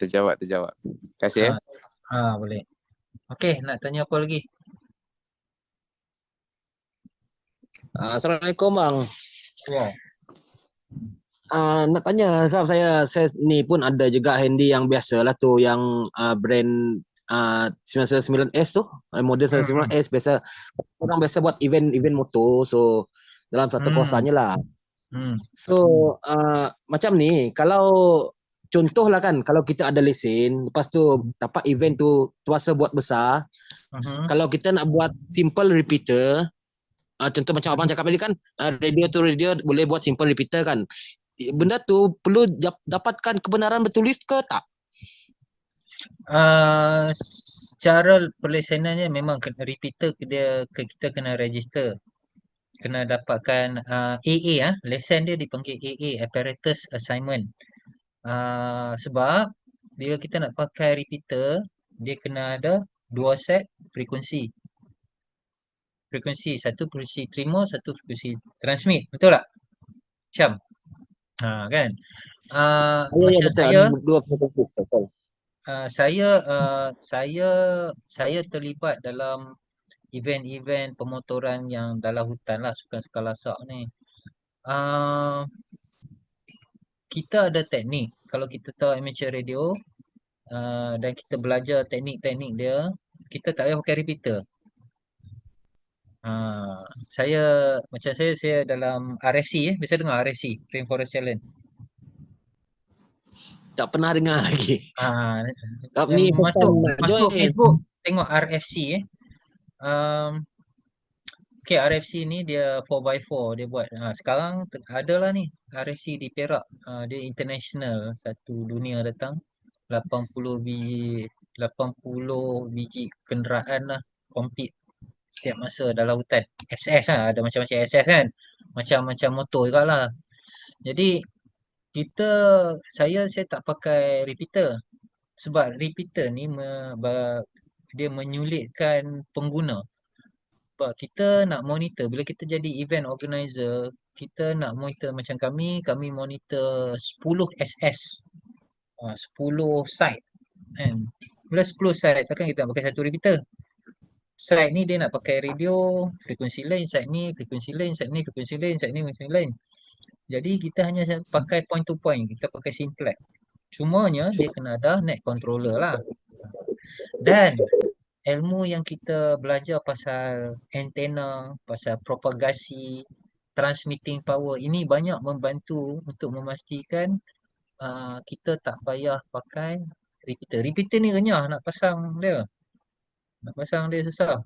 Terjawab. Terima kasih Boleh. Okey, nak tanya apa lagi? Assalamualaikum bang. Ya. Nak tanya sebab saya ni pun ada juga handy yang biasalah tu, yang brand 999S tu, model 999S. Biasa orang biasa buat event motor, so dalam satu kawasannya lah. So macam ni, kalau contohlah kan, kalau kita ada lesen, lepas tu dapat event tu terpaksa buat besar. Kalau kita nak buat simple repeater, contoh macam abang cakap tadi kan, radio to radio boleh buat simple repeater kan. Benda tu perlu dapatkan kebenaran bertulis ke tak? Secara perlesenannya memang repeater kita kena register. Kena dapatkan AA, lesen dia dipanggil AA, Apparatus Assignment. Sebab bila kita nak pakai repeater, dia kena ada 2 set frekuensi. Satu frekuensi terima, satu frekuensi transmit. Betul tak, Syam? Kan? Ya, ya, Macam betul. saya, Ada dua frekuensi. Betul. saya terlibat dalam event-event pemotoran yang dalam hutan lah, sukan-sukan lasak ni. Kita ada teknik. Kalau kita tahu amateur radio dan kita belajar teknik-teknik dia, kita tak payah pakai repeater. Macam saya dalam RFC, biasa dengar RFC, Rainforest Challenge. Tak pernah dengar lagi. Kap Yang ni pesan nak masuk join. Facebook, tengok RFC Okay, RFC ni dia 4x4 dia buat. Sekarang ada lah ni RFC di Perak. Dia international, satu dunia datang. 80 biji kenderaan lah compete setiap masa dalam hutan. SS lah, ada macam-macam SS kan. Macam-macam motor juga lah. Jadi saya tak pakai repeater. Sebab repeater ni dia menyulitkan pengguna. Sebab kita nak monitor, bila kita jadi event organizer, kita nak monitor macam kami monitor 10 SS. 10 site kan. Bila 10 site, takkan kita nak pakai satu repeater. Site ni dia nak pakai radio, frekuensi lain, site ni frekuensi lain, site ni frekuensi lain, site ni frekuensi lain. Jadi kita hanya pakai point to point, kita pakai simplex. Cumanya dia kena ada net controller lah. Dan ilmu yang kita belajar pasal antena, pasal propagasi, transmitting power, ini banyak membantu untuk memastikan kita tak payah pakai repeater. Repeater ni renyah nak pasang dia. Susah.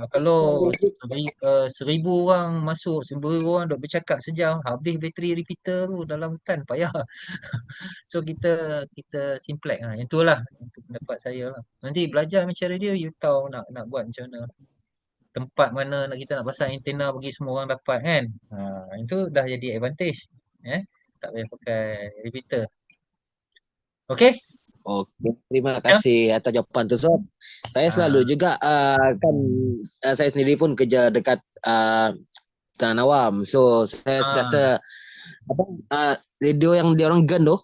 Kalau 1000 orang masuk, 1000 orang duk bercakap sejam, habis bateri repeater tu dalam hutan, payah. So kita simplex lah. Yang tu lah, itu pendapat saya lah. Nanti belajar macam radio, you tahu nak buat macam mana. Tempat mana kita nak pasang antena bagi semua orang dapat kan. Itu dah jadi advantage. Tak payah pakai repeater. Okay? Okey, terima kasih atas jawapan tu Sob. Saya selalu juga kan saya sendiri pun kerja dekat Tanah Awam. So saya rasa radio yang dia orang gen tu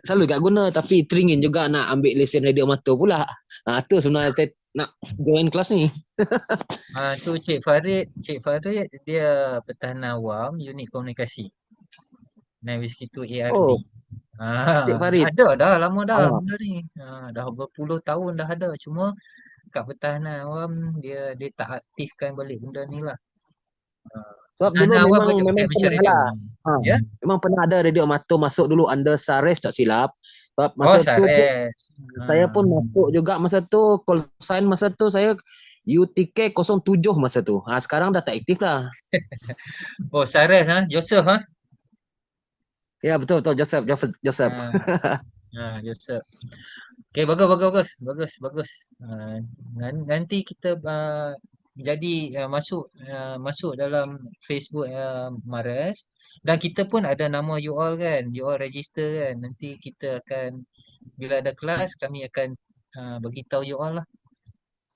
selalu kat guna, tapi teringin juga nak ambil lesen radio amatur pula. Tu sebenarnya saya nak join kelas ni. Tu Cik Farid dia Pertahanan Awam, unit komunikasi. Whiskey tu ARD. Oh. Cik Farid. Ada dah, lama dah benda ni. Dah berpuluh tahun dah ada. Cuma kat Pertahanan Awam dia tak aktifkan balik benda ni lah. Sebab dulu memang pernah lah. Memang pernah ada radio amatur masuk dulu under SARES tak silap. Sebab masa tu saya pun masuk juga masa tu, call sign masa tu saya UTK 07 masa tu. Sekarang dah tak aktif lah. SARES Joseph Ya betul Joseph. Joseph. Okay, bagus. Nanti kita jadi masuk dalam Facebook Mares, dan kita pun ada nama you all kan, you all register kan. Nanti kita akan, bila ada kelas, kami akan bagi tahu you all lah.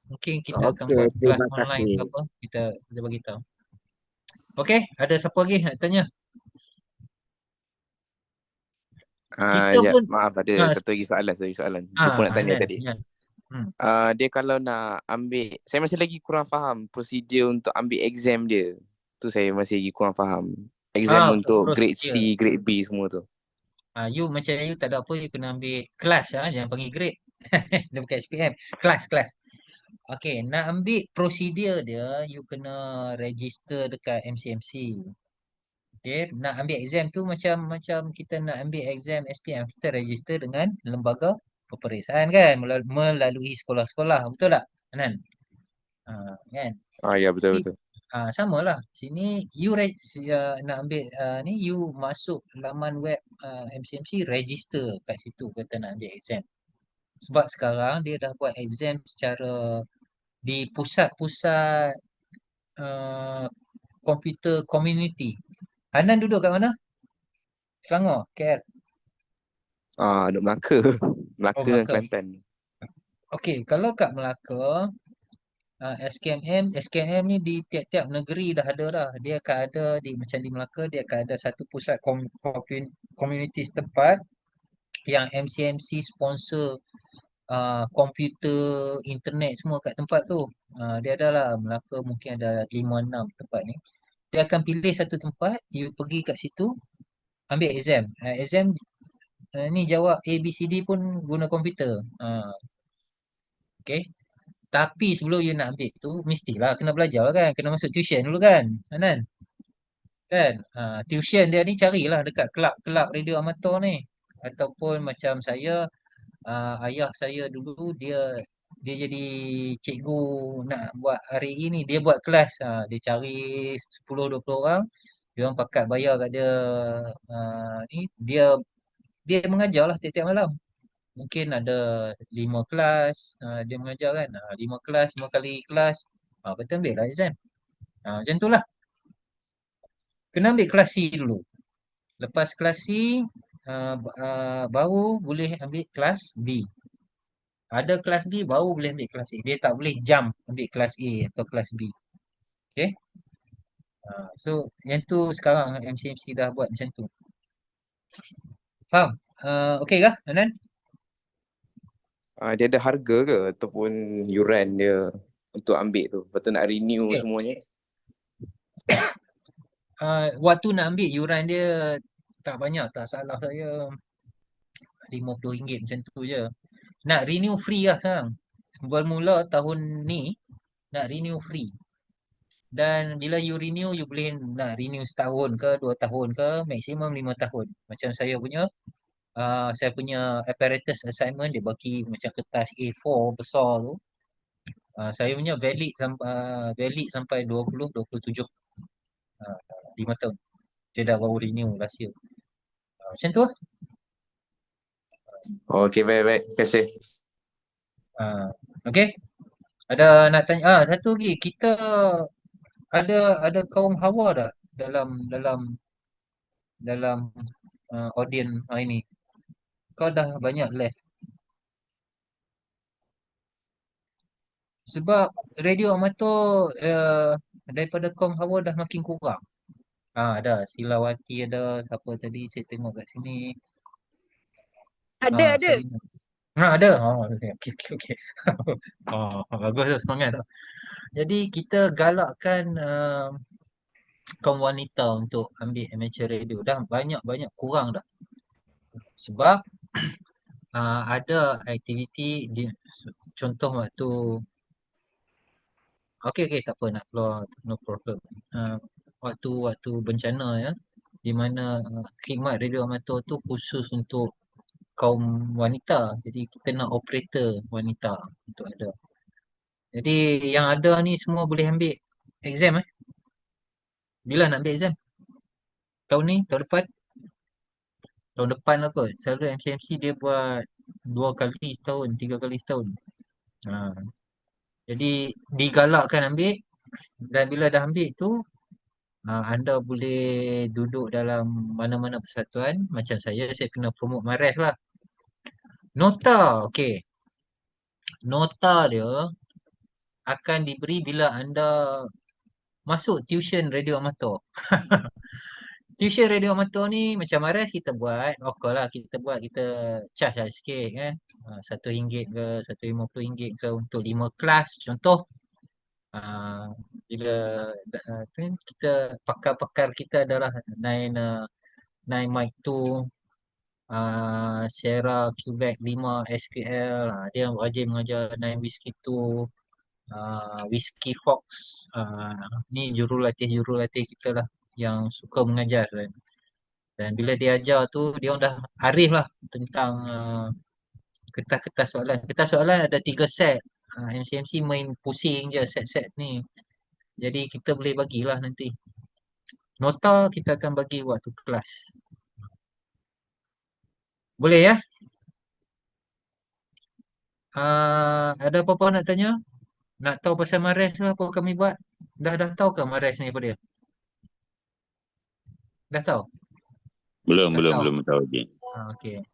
Mungkin kita akan buat kelas online ke apa, kita bagi tahu. Okay, ada siapa lagi nak tanya? Maaf, ada satu lagi soalan. Lupa nak tanya tadi. Dia kalau nak ambil, saya masih lagi kurang faham prosedur untuk ambil exam dia. Tu saya masih lagi kurang faham. Exam untuk grade C, grade B semua tu. You tak ada apa, you kena ambil kelas jangan panggil grade. Dia bukan SPM, kelas. Okay, nak ambil prosedur dia, you kena register dekat MCMC. Okay, nak ambil exam tu macam kita nak ambil exam SPM, kita register dengan lembaga peperiksaan kan, melalui sekolah-sekolah, betul tak Anan? Kan? Ya betul. Sama lah. Sini you nak ambil ni, you masuk laman web MCMC, register kat situ kata nak ambil exam. Sebab sekarang dia dah buat exam secara di pusat-pusat komputer community. Hanan duduk kat mana? Selangor, KL? Duk Melaka. Melaka dengan Melaka. Kelantan. Okey, kalau kat Melaka, SKMM ni di tiap-tiap negeri dah ada dah. Dia akan ada macam di Melaka, dia akan ada satu pusat community setempat yang MCMC sponsor komputer, internet semua kat tempat tu. Dia ada lah, Melaka mungkin ada 5-6 tempat ni. Dia akan pilih satu tempat, you pergi kat situ, ambil exam. Exam ni jawab ABCD pun guna komputer. Okay. Tapi sebelum you nak ambil tu, mestilah kena belajar kan. Kena masuk tuition dulu kan. Kan? Tuition dia ni carilah dekat kelab-kelab radio amatur ni. Ataupun macam saya, ayah saya dulu dia jadi cikgu nak buat hari ini. Dia buat kelas. Dia cari 10-20 orang. Dia orang pakat bayar kat dia ni. Dia mengajar lah tiap-tiap malam. Mungkin ada 5 kelas dia mengajar kan. 5 kelas, 5 kali kelas. Betul ambil lah exam. Macam tu lah. Kena ambil kelas C dulu. Lepas kelas C, baru boleh ambil kelas B. Ada kelas B, baru boleh ambil kelas A. Dia tak boleh jump ambil kelas A atau kelas B. Okay. So, yang tu sekarang MCMC dah buat macam tu. Faham? Okay kah, Anan? Dia ada harga ke ataupun yuran dia untuk ambil tu? Lepas tu nak renew Okay. semuanya. Waktu nak ambil yuran dia tak banyak, tak salah saya RM50 macam tu je. Nak renew free lah sekarang. Bermula tahun ni nak renew free. Dan bila you renew, you boleh nak renew setahun ke 2 tahun ke, maksimum 5 tahun. Macam saya punya apparatus assignment dia bagi macam kertas A4 besar tu. Saya punya valid sampai 27 5 tahun. Saya dah baru renew last year. Macam tu lah. Okay, baik. Terima kasih. Okay. Ada nak tanya? Satu lagi. Kita ada kaum Hawa tak dalam audience ini? Kau dah banyak left. Sebab radio amatur daripada kaum Hawa dah makin kurang. Ada Silawati, ada siapa tadi saya tengok kat sini. Ada. Selina. Ada. Okay. Bagus tu, semangat tu. Jadi kita galakkan kaum wanita untuk ambil amateur radio. Dah banyak kurang dah. Sebab ada aktiviti contoh waktu okay, tak apa nak keluar, no problem. Waktu bencana ya, di mana khidmat radio amatur tu khusus untuk kaum wanita. Jadi kita nak operator wanita untuk ada. Jadi yang ada ni semua boleh ambil exam Bila nak ambil exam? Tahun ni? Tahun depan? Tahun depan lah kot. Selalu MCMC dia buat 2 kali setahun, 3 kali setahun. Jadi digalakkan ambil. Dan bila dah ambil tu, anda boleh duduk dalam mana-mana persatuan. Macam saya kena promote Mares lah. Nota, okay. Nota dia akan diberi bila anda masuk tuition radio amatur. Tuition radio amatur ni macam Mares kita buat, lah kita charge lah sikit kan. RM1 ke RM150 ke untuk 5 kelas contoh. Bila kita pakar-pakar kita adalah 9 mic 2, Sierra Quebec 5 SQL, dia rajin mengajar 9 Whiskey 2, Whiskey Fox, ni jurulatih kita lah yang suka mengajar dan bila dia ajar tu dia orang dah arif lah tentang kertas-kertas soalan. Kertas soalan ada 3 set. MCMC main pusing je set-set ni. Jadi kita boleh bagilah nanti. Nota kita akan bagi waktu kelas. Boleh ya? Ada apa-apa nak tanya? Nak tahu pasal Mares ke apa kami buat? Dah tahu ke Mares ni apa dia? Dah tahu? Belum Tak tahu. tahu je. Okey.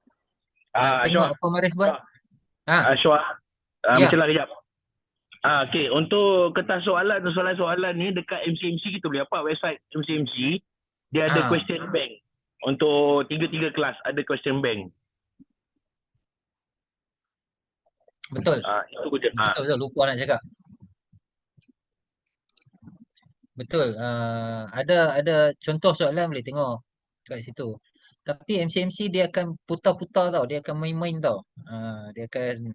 Nak tengok Syuah. apa Maris buat? Syuah. Ya. Macam lah kejap. Okey, untuk kertas soalan-soalan ni dekat MCMC kita boleh dapat website MCMC. Dia ada question bank. Untuk 3 kelas ada question bank. Betul. Itu je. Betul, lupa nak cakap. Betul. Ada contoh soalan boleh tengok kat situ. Tapi MCMC dia akan putar-putar tau, dia akan main-main tau. Dia akan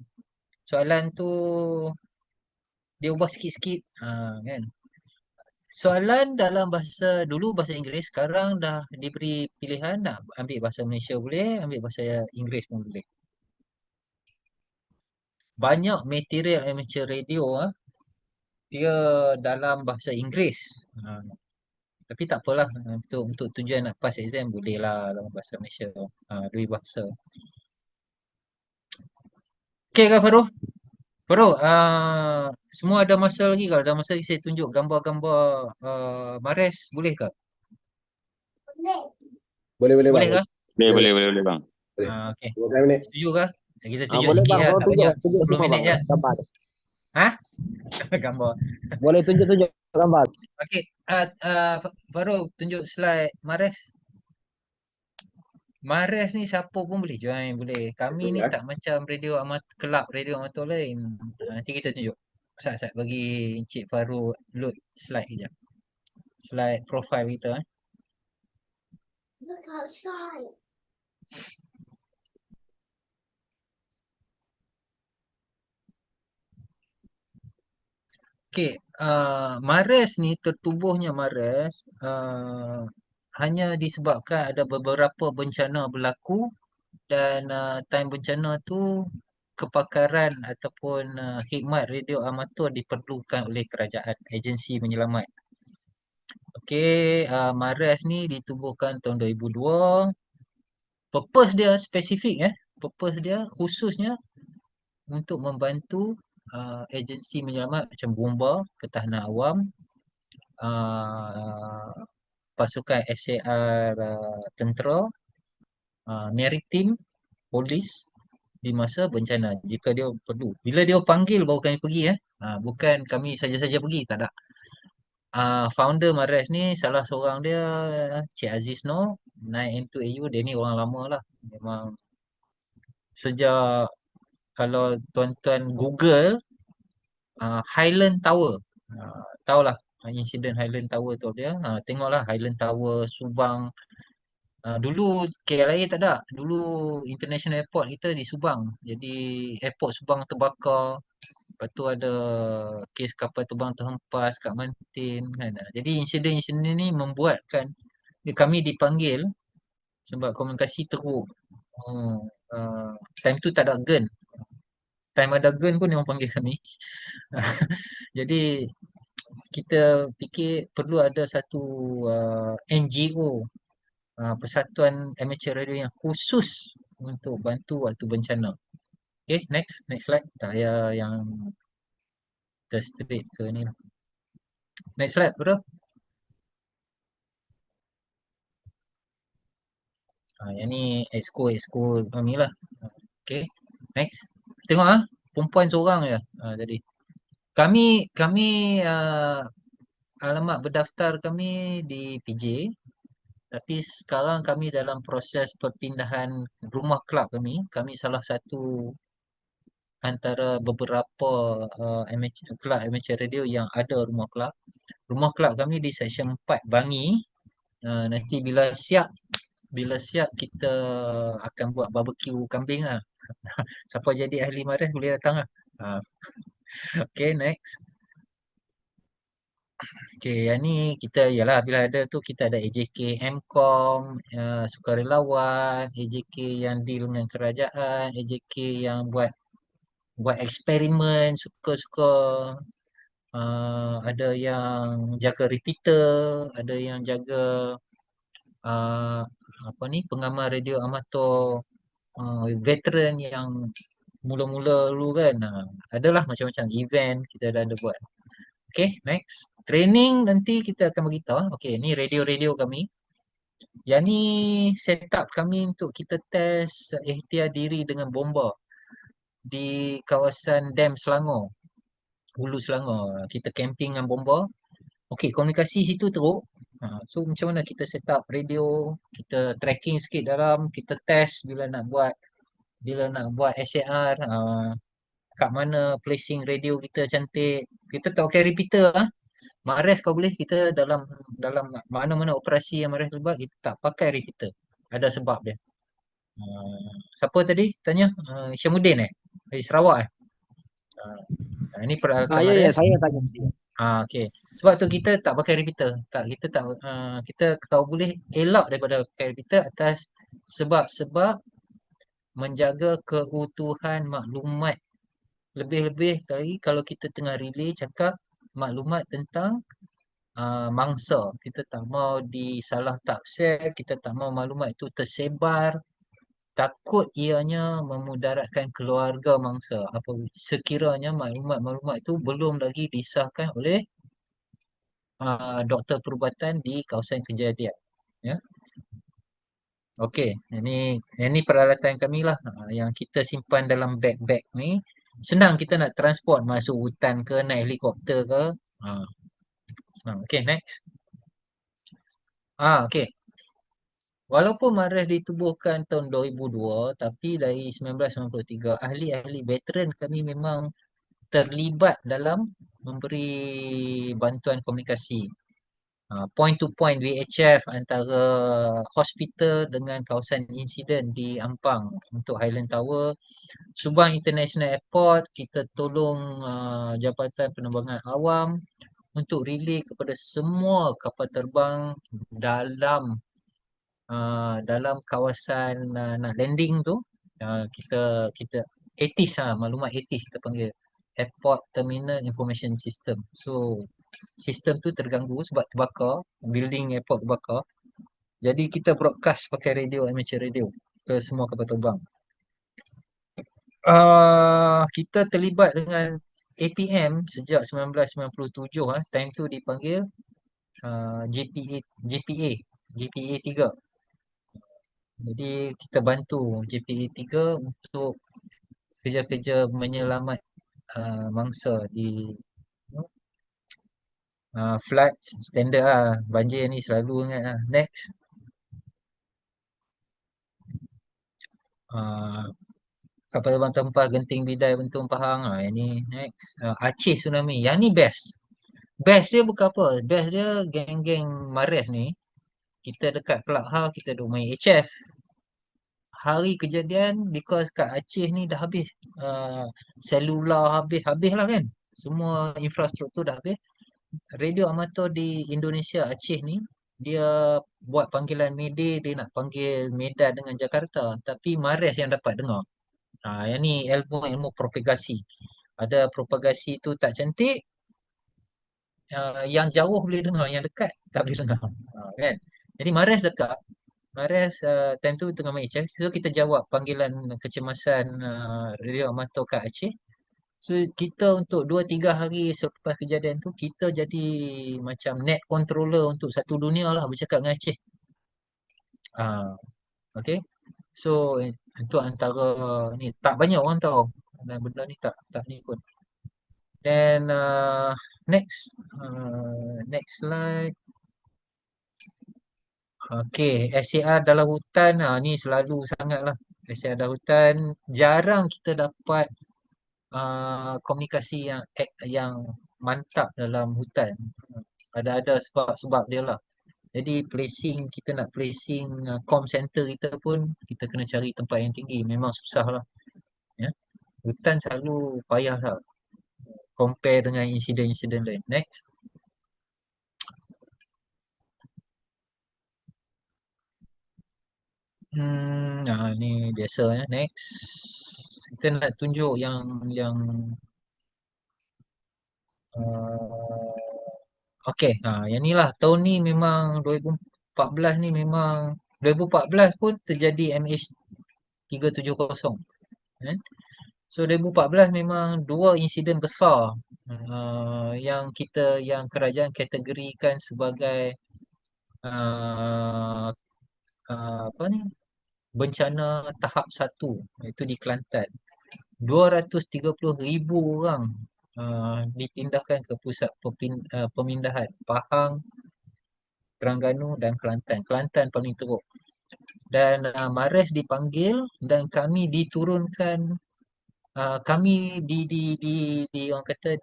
soalan tu dia ubah sikit-sikit, kan. Soalan dalam dulu bahasa Inggeris, sekarang dah diberi pilihan nak ambil bahasa Malaysia boleh, ambil bahasa Inggeris pun boleh. Banyak material amateur radio dia dalam bahasa Inggeris. Tapi tak apalah, untuk tujuan nak pass exam boleh lah dalam bahasa Malaysia. Dua bahasa. Okey ke Farouk? Farouk, semua ada masa lagi ke? Ada masa lagi saya tunjuk gambar-gambar Mares, boleh ke? Boleh Boleh bang. ke? Boleh bang. Okey. 5 minit. Setuju ke? Kita tunjuk Boleh sikit bang, lah, kalau tak tunjuk, banyak. tunjuk 10 semua minit bang, je. gambar. Gambar. Boleh tunjuk gambar. Okey, Farouk tunjuk slide Mares. Mares ni siapa pun boleh join, boleh. Kami ni tak macam kelab radio amatur lain. Nanti kita tunjuk. Sat bagi Encik Farouk load slide kejap. Slide profile kita. Look outside. Okey, Mares ni, tertubuhnya Mares hanya disebabkan ada beberapa bencana berlaku dan time bencana tu kepakaran ataupun khidmat radio amatur diperlukan oleh kerajaan, agensi penyelamat. Okey, Mares ni ditubuhkan tahun 2002. Purpose dia spesifik purpose dia khususnya untuk membantu agensi penyelamat macam Bomba, Ketahanan Awam, pasukan SAR tentera, maritim, polis di masa bencana jika dia perlu. Bila dia panggil baru kami pergi bukan kami saja-saja pergi, tak ada. Founder Mares ni salah seorang dia Cik Aziz Noor, 9M2AU, dia ni orang lama lah. Memang sejak kalau tuan-tuan Google Highland Tower, tahulah insiden Highland Tower tu dia, tengoklah Highland Tower Subang. Dulu KLIA tak ada, dulu International Airport kita di Subang, jadi airport Subang terbakar. Lepas tu ada kes kapal terbang terhempas kat Mantin kan. Jadi insiden-insiden ni membuatkan kami dipanggil sebab komunikasi teruk. Time tu tak ada gun. Time ada gun pun dia orang panggil kami. Jadi kita fikir perlu ada satu NGO, Persatuan Amateur Radio yang khusus untuk bantu waktu bencana. Okay, next slide. Tak payah yang straight ke ni lah. Next slide, bro. Yang ni exco kami lah. Okay, next. Tengok perempuan seorang je tadi. Kami alamat berdaftar kami di PJ, tapi sekarang kami dalam proses perpindahan rumah kelab kami. Kami salah satu antara beberapa kelab amateur radio yang ada rumah kelab. Rumah kelab kami di Seksyen 4 Bangi. Nanti bila siap kita akan buat barbecue kambing lah. Siapa jadi ahli Mares boleh datang lah. Okay, next. Okay, yang ni kita ialah bila ada tu kita ada AJK MCOM, sukarelawan, AJK yang deal dengan kerajaan, AJK yang buat eksperimen, suka-suka, ada yang jaga repeater, ada yang jaga pengamal radio amatur, veteran yang mula-mula dulu kan. Adalah macam-macam event kita dah ada buat. Okay, next. Training nanti kita akan beritahu. Okay, ni radio-radio kami. Yang ni setup kami untuk kita test ikhtiar diri dengan bomba di kawasan dam Selangor, Hulu Selangor. Kita camping dengan bomba. Okey, komunikasi situ teruk. So macam mana kita set up radio, kita tracking sikit dalam, kita test bila nak buat SAR, kat mana placing radio kita cantik. Kita tak pakai repeater Mahrez kau boleh kita dalam dalam mana-mana operasi yang Mahrez buat kita tak pakai repeater. Ada sebab dia. Siapa tadi tanya? Syamuddin dari Sarawak ini peralatan Ya, Mahrez. saya tanya. Okey. Sebab tu kita tak pakai repeater. Kita kalau boleh elak daripada pakai repeater atas sebab-sebab menjaga keutuhan maklumat. Lebih-lebih lagi kalau kita tengah relay cakap maklumat tentang mangsa. Kita tak mau disalah tafsir, kita tak mau maklumat itu tersebar. Takut ianya memudaratkan keluarga mangsa. Sekiranya maklumat-maklumat itu belum lagi disahkan oleh doktor perubatan di kawasan kejadian. Ya. Okey, ini peralatan kami lah yang kita simpan dalam beg-beg ni. Senang kita nak transport masuk hutan ke, naik helikopter ke. Okey, next. Okey. Walaupun Mahrez ditubuhkan tahun 2002, tapi dari 1993, ahli-ahli veteran kami memang terlibat dalam memberi bantuan komunikasi. Point to point VHF antara hospital dengan kawasan insiden di Ampang untuk Highland Tower. Subang International Airport, kita tolong Jabatan Penerbangan Awam untuk relay kepada semua kapal terbang dalam kawasan nak landing tu. Kita ATIS maklumat ATIS kita panggil Airport Terminal Information System. So sistem tu terganggu sebab terbakar, building airport terbakar. Jadi kita broadcast pakai radio, amateur radio ke semua kapal terbang. Kita terlibat dengan APM sejak 1997. Time tu dipanggil GPA 3. Jadi kita bantu GPA 3 untuk kerja-kerja menyelamat mangsa di flood standard banjir ni selalu ingat Next. Kapal terbang tempah Genting Bidai Bentong Pahang. Ini next. Aceh tsunami. Yang ni best. Best dia bukan apa. Best dia geng-geng Mahrez ni. Kita dekat Clubhouse, kita duk main HF. Hari kejadian, because kat Aceh ni dah habis. Selular habis lah kan. Semua infrastruktur dah habis. Radio amatur di Indonesia, Aceh ni, dia buat panggilan Mayday, dia nak panggil Medan dengan Jakarta. Tapi Mahrez yang dapat dengar. Yang ni ilmu propagasi. Ada propagasi tu tak cantik, yang jauh boleh dengar, yang dekat tak boleh dengar. Kan? Jadi Mahrez dekat. Mahrez time tu tengah main HF. So kita jawab panggilan kecemasan radio amatur kat Aceh. So kita untuk 2-3 hari selepas kejadian tu, kita jadi macam net controller untuk satu dunia lah bercakap dengan Aceh. Okay. So itu antara ni, tak banyak orang tahu dan benda ni tak ni pun. Then next slide. Okay, SAR dalam hutan ni selalu sangat lah. SAR dalam hutan jarang kita dapat komunikasi yang mantap dalam hutan. Ada sebab dia lah. Jadi kita nak placing com center kita pun kita kena cari tempat yang tinggi. Memang susah lah. Ya. Hutan selalu payah lah compare dengan insiden-insiden lain. Next. Ni biasa Next. Kita nak tunjuk yang okey, yang ni lah. Tahun ni memang 2014 ni memang 2014 pun terjadi MH370. So 2014 memang 2 insiden besar yang kerajaan kategorikan sebagai apa ni, bencana tahap 1, iaitu di Kelantan. 230,000 orang dipindahkan ke pusat pemindahan Pahang, Terengganu dan Kelantan. Kelantan paling teruk. Dan Mares dipanggil dan kami diturunkan, kami di orang kata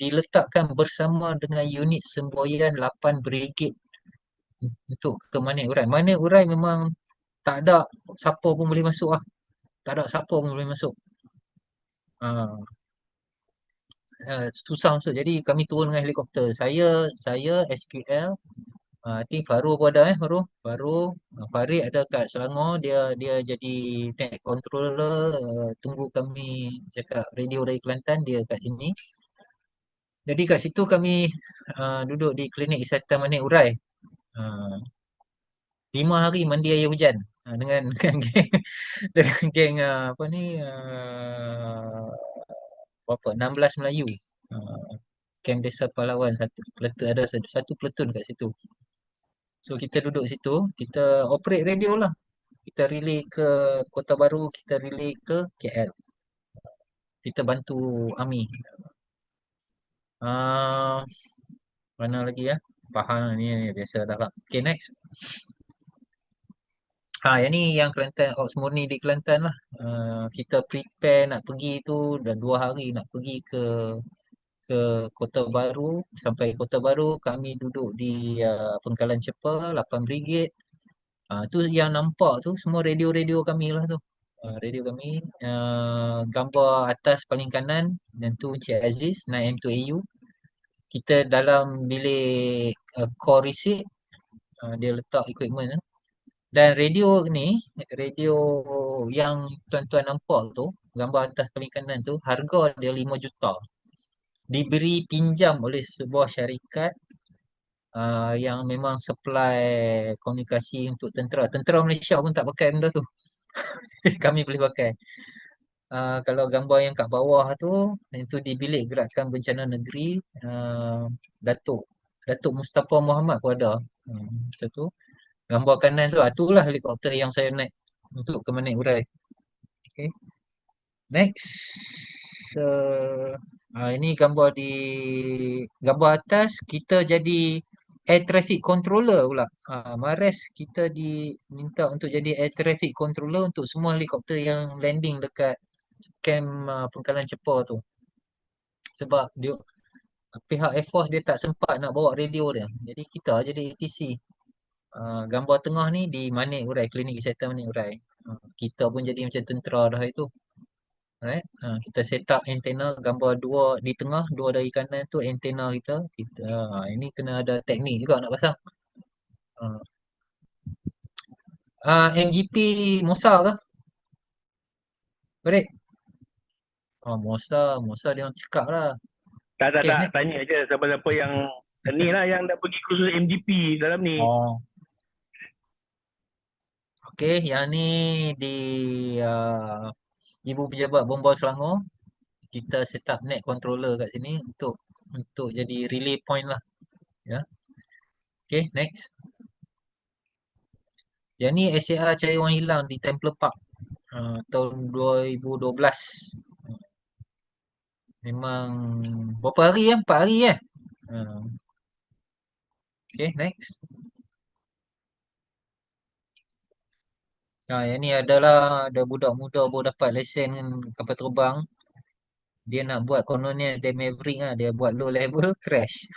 diletakkan bersama dengan unit semboyan 8 brigade untuk ke Manik Urai. Manik Urai memang tak ada siapa pun boleh masuk lah. Tak ada siapa pun boleh masuk. Susah masuk. Jadi kami turun dengan helikopter. Saya SQL, I think Faru pun ada Faru, Farid ada kat Selangor, dia jadi net controller, tunggu kami cakap radio dari Kelantan, dia kat sini. Jadi kat situ kami duduk di klinik kesihatan Manik Urai. 5 hari mandi air hujan dengan geng, dengan geng apa ni, berapa 16 Melayu. Kem Desa Pahlawan, satu peleton kat situ. So kita duduk situ, kita operate radio lah. Kita relay ke Kota Baru, kita relay ke KL. Kita bantu AMI. Mana lagi ya? Pahang ni biasa dah lah. Okay, next. Yang ni yang Kelantan, Ops Murni di Kelantan lah. Kita prepare nak pergi tu dah 2 hari nak pergi ke Kota Baru. Sampai Kota Baru kami duduk di Pengkalan Cepa 8 Brigade. Tu yang nampak tu semua radio-radio kami lah tu. Radio kami, gambar atas paling kanan yang tu Encik Aziz 9M2AU. Kita dalam bilik core receipt, dia letak equipment. Dan radio ni, radio yang tuan-tuan nampak tu, gambar atas paling kanan tu, harga dia 5 juta. Diberi pinjam oleh sebuah syarikat yang memang supply komunikasi untuk tentera. Tentera Malaysia pun tak pakai benda tu. Jadi kami boleh pakai. Kalau gambar yang kat bawah tu, itu di bilik gerakan bencana negeri, Datuk Mustafa Muhammad pun ada. Masa tu. Gambar kanan tu, itulah helikopter yang saya naik untuk ke Manik Urai. Okay. Next. Ini gambar atas, kita jadi air traffic controller pula. Mares kita diminta untuk jadi air traffic controller untuk semua helikopter yang landing dekat camp Pengkalan Cepa tu. Sebab pihak Air Force dia tak sempat nak bawa radio dia. Jadi kita jadi ATC. Gambar tengah ni di Manik Urai, klinik kesihatan Manik Urai. Kita pun jadi macam tentera dah itu. Alright. Kita set up antena, gambar 2 di tengah, 2 dari kanan tu antena kita. Ini kena ada teknik juga nak pasang. MGP Mosa ke? Baik. Mosa dia orang cakap lah. Tak, tanya je siapa-siapa yang ni lah yang dah pergi kursus MGP dalam ni. Okey, yang ni di Ibu Pejabat Bomba Selangor. Kita set up net controller kat sini untuk jadi relay point lah. Ya. Okey, next. Yang ni SAR cari orang hilang di Temple Park tahun 2012. Memang berapa hari ya? 4 hari ya? Okay, next. Yang ni ada budak muda baru dapat lesen kapal terbang. Dia nak buat kononnya dia Maverick lah. Dia buat low level, crash.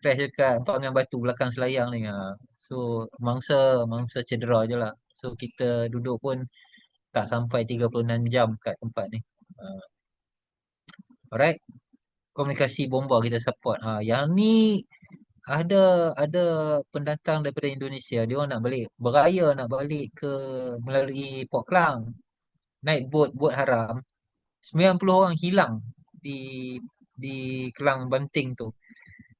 Crash dekat Empangan Batu belakang Selayang ni. So, mangsa cedera je lah. So, kita duduk pun tak sampai 36 jam kat tempat ni. Alright. Komunikasi bomba kita support. Yang ni ada pendatang daripada Indonesia. Dia orang nak balik beraya, nak balik ke melalui Port Klang. Naik bot haram. 90 orang hilang di Kelang Banting tu.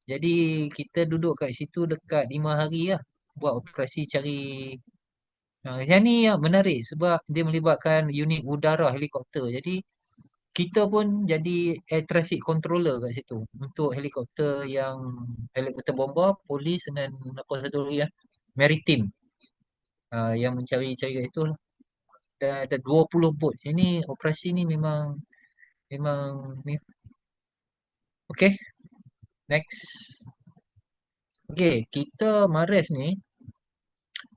Jadi kita duduk kat situ dekat 5 hari lah. Buat operasi cari. Yang ni menarik sebab dia melibatkan unit udara helikopter. Jadi kita pun jadi air traffic controller kat situ untuk helikopter bomba, polis dengan apa satu lagi ya. Maritime yang mencari-cari kat itu lah. Ada 20 bot. Ini operasi ni memang ni. Okay, next. Okay, kita Mares ni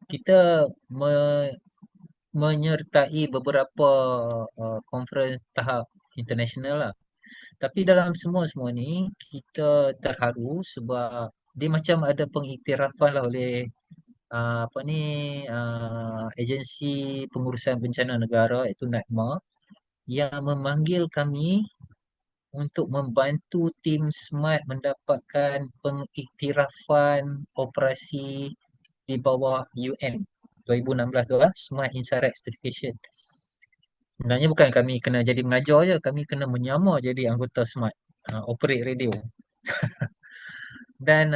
kita menyertai beberapa conference tahap international lah. Tapi dalam semua ni kita terharu sebab dia macam ada pengiktirafan lah oleh agensi pengurusan bencana negara iaitu NADMA yang memanggil kami untuk membantu tim SMART mendapatkan pengiktirafan operasi di bawah UN 2016 tu lah, Smart Infrared Certification. Sebenarnya bukan kami kena jadi mengajar je, kami kena menyamar jadi anggota SMART, operate radio. Dan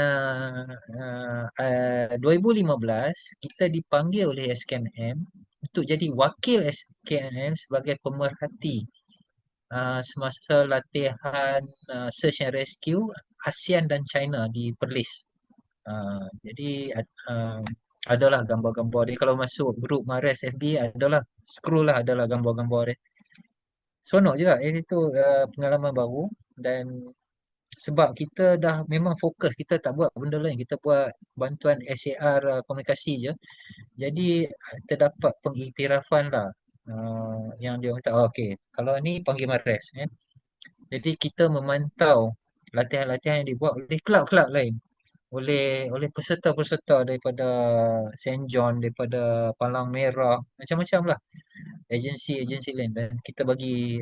2015 kita dipanggil oleh SKMM untuk jadi wakil SKMM sebagai pemerhati semasa latihan search and rescue ASEAN dan China di Perlis. Jadi adalah gambar-gambar dia kalau masuk grup Mares FB adalah scroll lah, adalah gambar-gambar dia. Seronok juga itu pengalaman baru. Dan sebab kita dah memang fokus, kita tak buat benda lain, kita buat bantuan SAR komunikasi je. Jadi terdapat pengiktirafan lah yang dia kata okey, kalau ni panggil Mares Jadi kita memantau latihan-latihan yang dibuat oleh kelab-kelab lain, oleh peserta-peserta daripada St. John, daripada Palang Merah, macam-macam lah agensi-agensi lain, dan kita bagi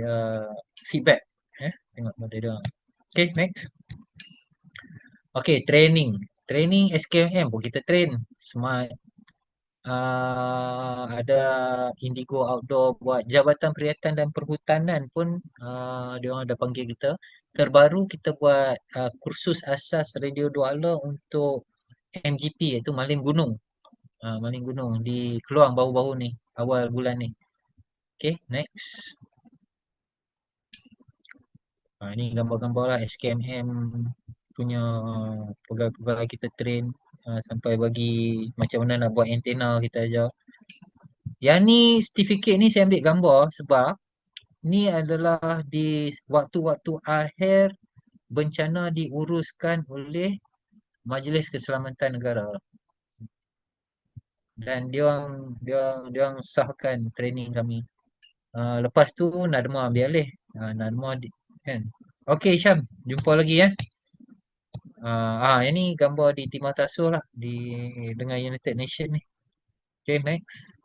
feedback tengok pada dia. Okay, next. Okay, training SKMM pun kita train SMART, ada Indigo Outdoor, buat Jabatan Perkhidmatan dan Perhutanan pun dia orang ada panggil kita. Terbaru kita buat kursus asas radio 2 hala untuk MGP iaitu Maling Gunung. Maling Gunung di Keluang baru-baru ni, awal bulan ni. Okay, next. Ini gambar-gambar lah SKMM punya pegawai kita train sampai bagi macam mana nak buat antena kita ajar. Yang ni sertifikat ni saya ambil gambar sebab ni adalah di waktu-waktu akhir bencana diuruskan oleh Majlis Keselamatan Negara. Dan dia sahkan training kami. Lepas tu Nadma ambil alih. Nadma kan. Okey Syam, jumpa lagi ya. Ini gambar di Timah Tasuh lah dengan United Nation ni. Okay, next.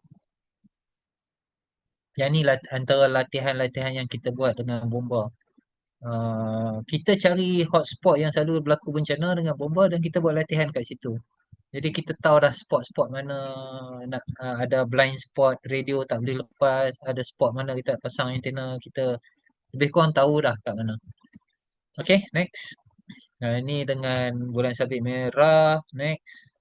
Yang ni antara latihan-latihan yang kita buat dengan bomba. Kita cari hotspot yang selalu berlaku bencana dengan bomba dan kita buat latihan kat situ. Jadi kita tahu dah spot-spot mana nak ada blind spot, radio tak boleh lepas, ada spot mana kita pasang antena, kita lebih kurang tahu dah kat mana. Okay, next. Ini dengan bulan sabit merah. Next.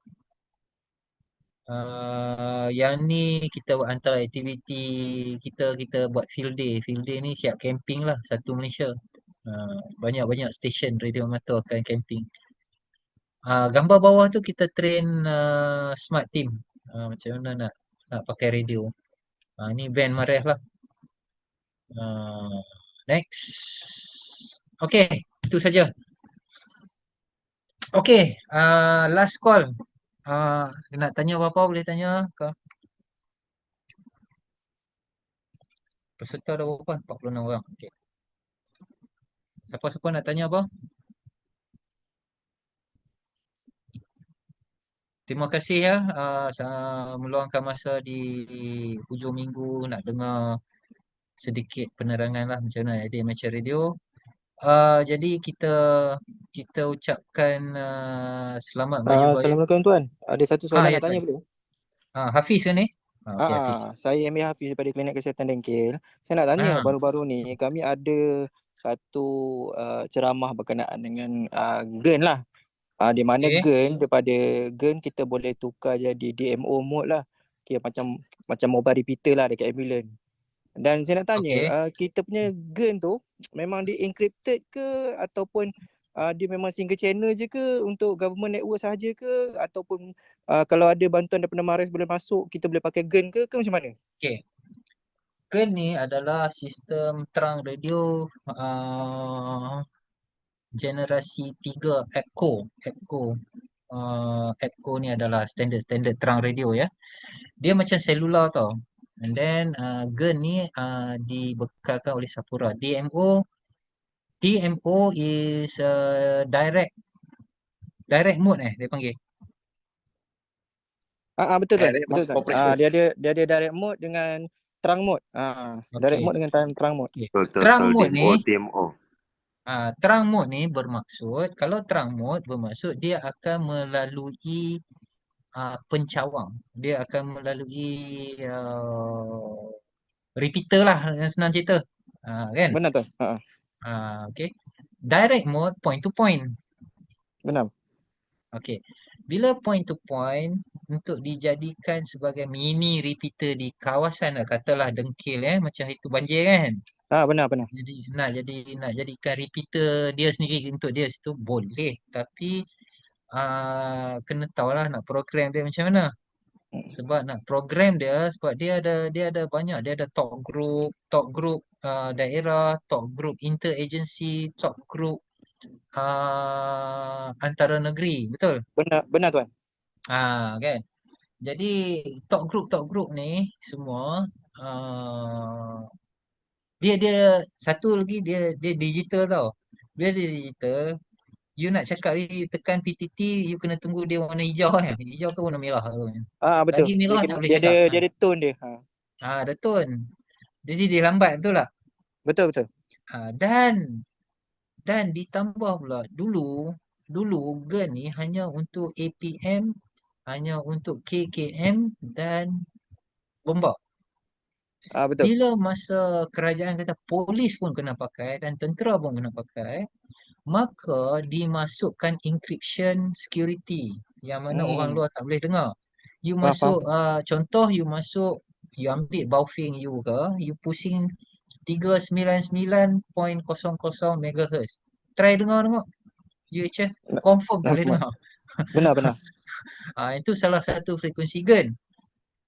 Yang ni kita buat antara aktiviti kita buat field day. Field day ni siap camping lah, satu Malaysia. Banyak-banyak stesen radio amatur akan camping. Gambar bawah tu kita train smart team. Macam mana nak pakai radio. Ni van Mares lah. Next. Okay, itu saja. Okay, last call. Nak tanya apa-apa boleh tanya ke? Peserta ada berapa? 46 orang. Okay. Siapa-siapa nak tanya apa? Terima kasih ya meluangkan masa di hujung minggu nak dengar sedikit penerangan lah macam mana jadi amateur radio. Jadi kita ucapkan selamat Melayu Raya. Assalamualaikum tuan. Ada satu soalan nak tanya boleh? Hafiz ke ni? Okay, Hafiz. Saya Amir Hafiz daripada Klinik Kesihatan Dengkil. Saya nak tanya baru-baru ni kami ada satu ceramah berkenaan dengan GEN lah. Di mana GEN, daripada GEN kita boleh tukar jadi DMO mode lah. Okay, macam mobile repeater lah dekat ambulans. Dan saya nak tanya, kita punya GEN tu memang di-encrypted ke ataupun dia memang single channel je ke untuk government network sahaja ke, ataupun kalau ada bantuan daripada Mares boleh masuk, kita boleh pakai GEN ke macam mana? Okey. GEN ni adalah sistem terang radio generasi 3 EPCO. EPCO ni adalah standard terang radio ya. Dia macam selular tau. And then GEN ni dibekalkan oleh Sapura. DMO is direct mode dia panggil. Betul tuan. Direct Betul tuan. operation. Dia ada direct mode dengan terang mode. Direct Okey. mode dengan terang mode. Okay. Betul, Terang mode ni DMO. terang mode ni bermaksud, kalau terang mode bermaksud dia akan melalui pencawang. Dia akan melalui repeater lah, yang senang cerita. Kan? Benar tuan. Okay. Direct mode point to point. Benar. Okay. Bila point to point untuk dijadikan sebagai mini repeater di kawasan, katalah dengkil macam itu banjir kan. Benar. Jadi nak jadikan repeater dia sendiri untuk dia situ boleh, tapi kena tahulah nak program dia macam mana. Sebab nak program dia, sebab dia ada banyak, dia ada talk group daerah, talk group interagency, talk group antara negeri, betul? Benar tuan. Kan. Jadi talk group ni semua dia satu lagi dia digital tau. Bila dia digital, you nak cakap you tekan PTT, you kena tunggu dia warna hijau kan. Hijau ke warna merah tu kan. Betul. Lagi merah tak boleh dia cakap. Dia ada tone dia. Ada tone. Jadi dia lambat, betul tak? Betul. Dan ditambah pula dulu GEN ni hanya untuk APM, hanya untuk KKM dan Bombak. Betul. Bila masa kerajaan kata polis pun kena pakai dan tentera pun kena pakai, maka dimasukkan encryption security yang mana orang luar tak boleh dengar. You masuk contoh you ambil Baofeng you ke, you pusing 399.00 MHz. Try dengar UHF confirm tak boleh dengar. Benar. Itu salah satu frekuensi GEN.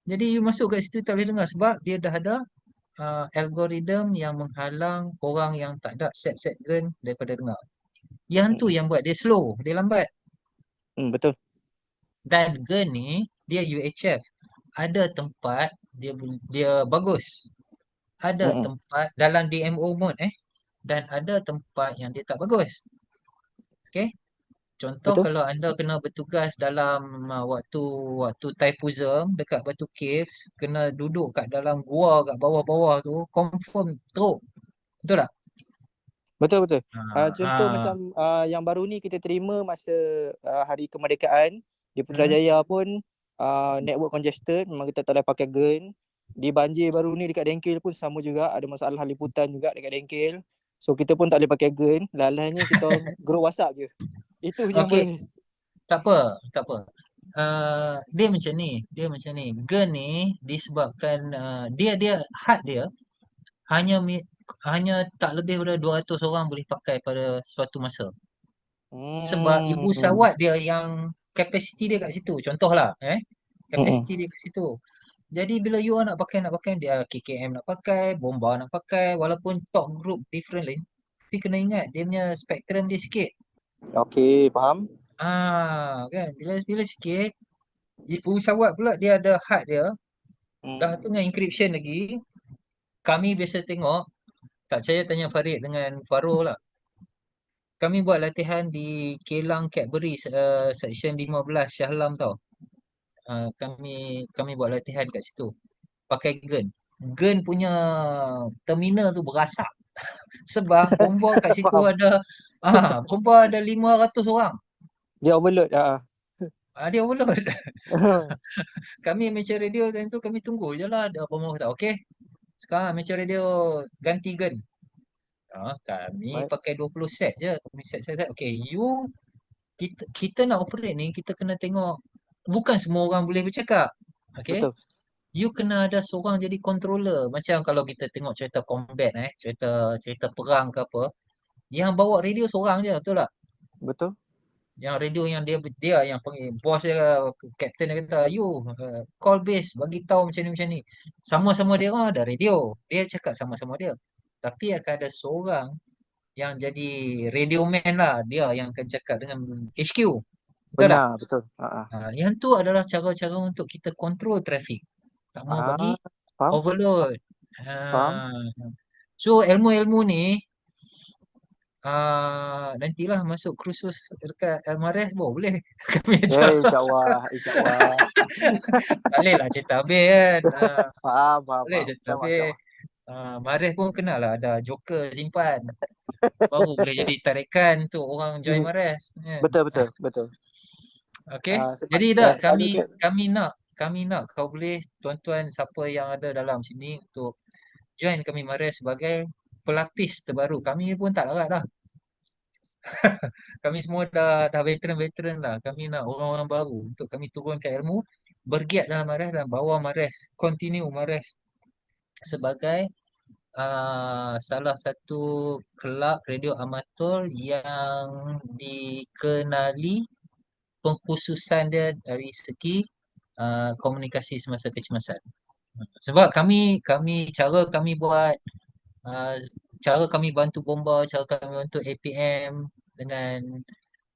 Jadi you masuk kat situ tak boleh dengar sebab dia dah ada algoritma yang menghalang orang yang tak ada set GEN daripada dengar. Yang tu yang buat dia slow, dia lambat. Betul. Dan GEN ni dia UHF. Ada tempat dia bagus. Ada tempat dalam DMO mode dan ada tempat yang dia tak bagus. Okay? Contoh Betul. kalau anda kena bertugas dalam waktu Thaipusam dekat Batu Cave, kena duduk kat dalam gua kat bawah-bawah tu, confirm teruk. Betul tak? Betul. Contoh macam yang baru ni kita terima masa hari kemerdekaan di Putrajaya pun network congested, memang kita tak boleh pakai GEN. Di banjir baru ni dekat Dengkil pun sama juga, ada masalah liputan juga dekat Dengkil. So kita pun tak boleh pakai GEN, lalainya kita group WhatsApp je. Itu yang baru ni. Tak apa. Dia macam ni. GEN ni disebabkan dia had dia hanya tak lebih daripada 200 orang boleh pakai pada suatu masa. Sebab ibu sawat dia yang kapasiti dia kat situ. Contohlah kapasiti dia kat situ. Jadi bila you nak pakai dia KKM nak pakai, Bomba nak pakai, walaupun talk group different lain, tapi kena ingat dia punya spektrum dia sikit. Okey, faham. Kan bila sikit, ibu sawat pula dia ada had dia. Dah tu dengan encryption lagi. Kami biasa tengok, tak percaya tanya Farid dengan Farouk lah. Kami buat latihan di Kelang Cadbury section 15 Shah Alam tau. Kami buat latihan kat situ. Pakai GEN. GEN punya terminal tu berasap. Sebab bomba kat situ ada 500 orang. Dia overload. Dia overload. Kami amateur radio time tu kami tunggu je lah. Dia bomba kata, okey. Sekarang amateur radio ganti GEN. Kami pakai 20 set je. Kami set. Okey, kita nak operate ni, kita kena tengok bukan semua orang boleh bercakap. Okey. Betul. You kena ada seorang jadi controller. Macam kalau kita tengok cerita combat cerita perang ke apa, yang bawa radio seorang je, betul tak? Betul. Yang radio yang dia yang panggil bos dia, kapten dia kata, you call base, bagi tahu macam ni. Sama-sama dia orang ada radio. Dia cakap sama-sama dia. Tapi akan ada seorang yang jadi radio man lah. Dia yang akan cakap dengan HQ. Betul tak? Benar, betul. Yang tu adalah cara-cara untuk kita kontrol trafik. Tak mau bagi Faham? overload. Faham. So ilmu-ilmu ni nantilah masuk kursus dekat Almares boleh kami ajar. InsyaAllah. Tak boleh lah cerita habis kan. Faham. Boleh cerita habis. Mares pun kenal lah ada joker simpan. Baru boleh jadi tarikan untuk orang join Mares. Betul. Okey. Sebab Jadi dah selalu kami nak kau boleh tuan-tuan siapa yang ada dalam sini untuk join kami Mares sebagai pelapis terbaru. Kami pun tak larat dah. Kami semua dah veteran lah. Kami nak orang-orang baru untuk kami turunkan ilmu, bergiat dalam Mares dan bawa Mares, continue Mares sebagai salah satu kelab radio amatur yang dikenali pengkhususan dia dari segi komunikasi semasa kecemasan. Sebab cara kami buat, cara kami bantu bomba, cara kami bantu APM dengan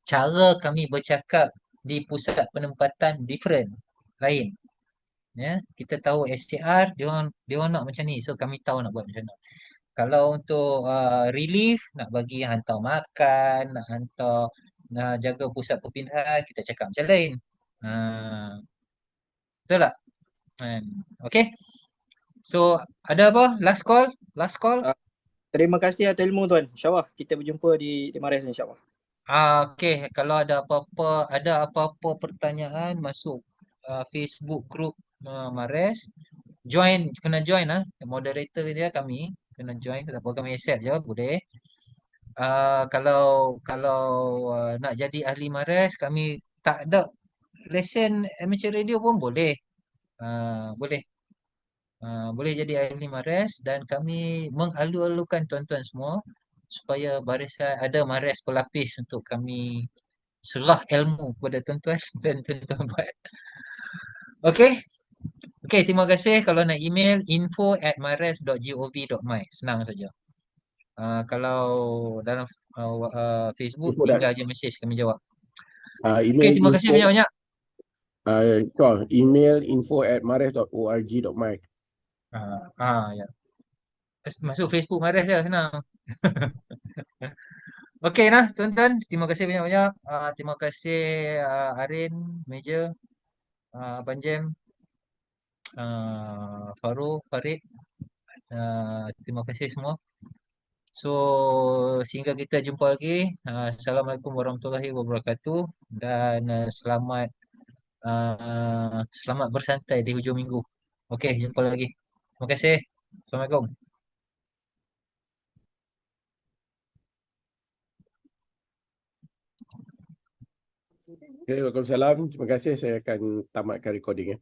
cara kami bercakap di pusat penempatan different, lain. Ya, kita tahu SCR dia orang nak macam ni, so kami tahu nak buat macam mana. Kalau untuk relief, nak bagi hantar makan, nak hantar jaga pusat perpindahan, kita cakap macam lain. Betul tak? Okay. So ada apa? Last call? terima kasih atas ilmu tuan. InsyaAllah kita berjumpa di Mares insyaAllah. Okay. Kalau ada apa-apa pertanyaan, masuk Facebook group Mares. Kena join lah. Moderator dia kami kena join. Tak apa, kami accept je, boleh. Kalau nak jadi ahli Mares, kami tak ada lesen amateur radio pun boleh. Boleh. Boleh jadi ahli Mares dan kami mengalu-alukan tuan-tuan semua supaya barisan ada Mares pelapis untuk kami serah ilmu kepada tuan-tuan dan tuan-tuan buat. Okay, terima kasih. Kalau nak email, info@mares.gov.my. Senang saja. Kalau dalam Facebook, tinggal je message, kami jawab. Okay, terima kasih banyak-banyak. Email info@mares.org.my. Ya. Masuk Facebook Mares je, senang. Okey nah, tuan-tuan, terima kasih banyak-banyak. Terima kasih Arin, Meja, Abang Jem, Farouk, Farid. Terima kasih semua. So, sehingga kita jumpa lagi. Assalamualaikum warahmatullahi wabarakatuh dan selamat bersantai di hujung minggu. Okey, jumpa lagi. Terima kasih. Assalamualaikum. Okay, Waalaikumsalam. Terima kasih. Saya akan tamatkan recording.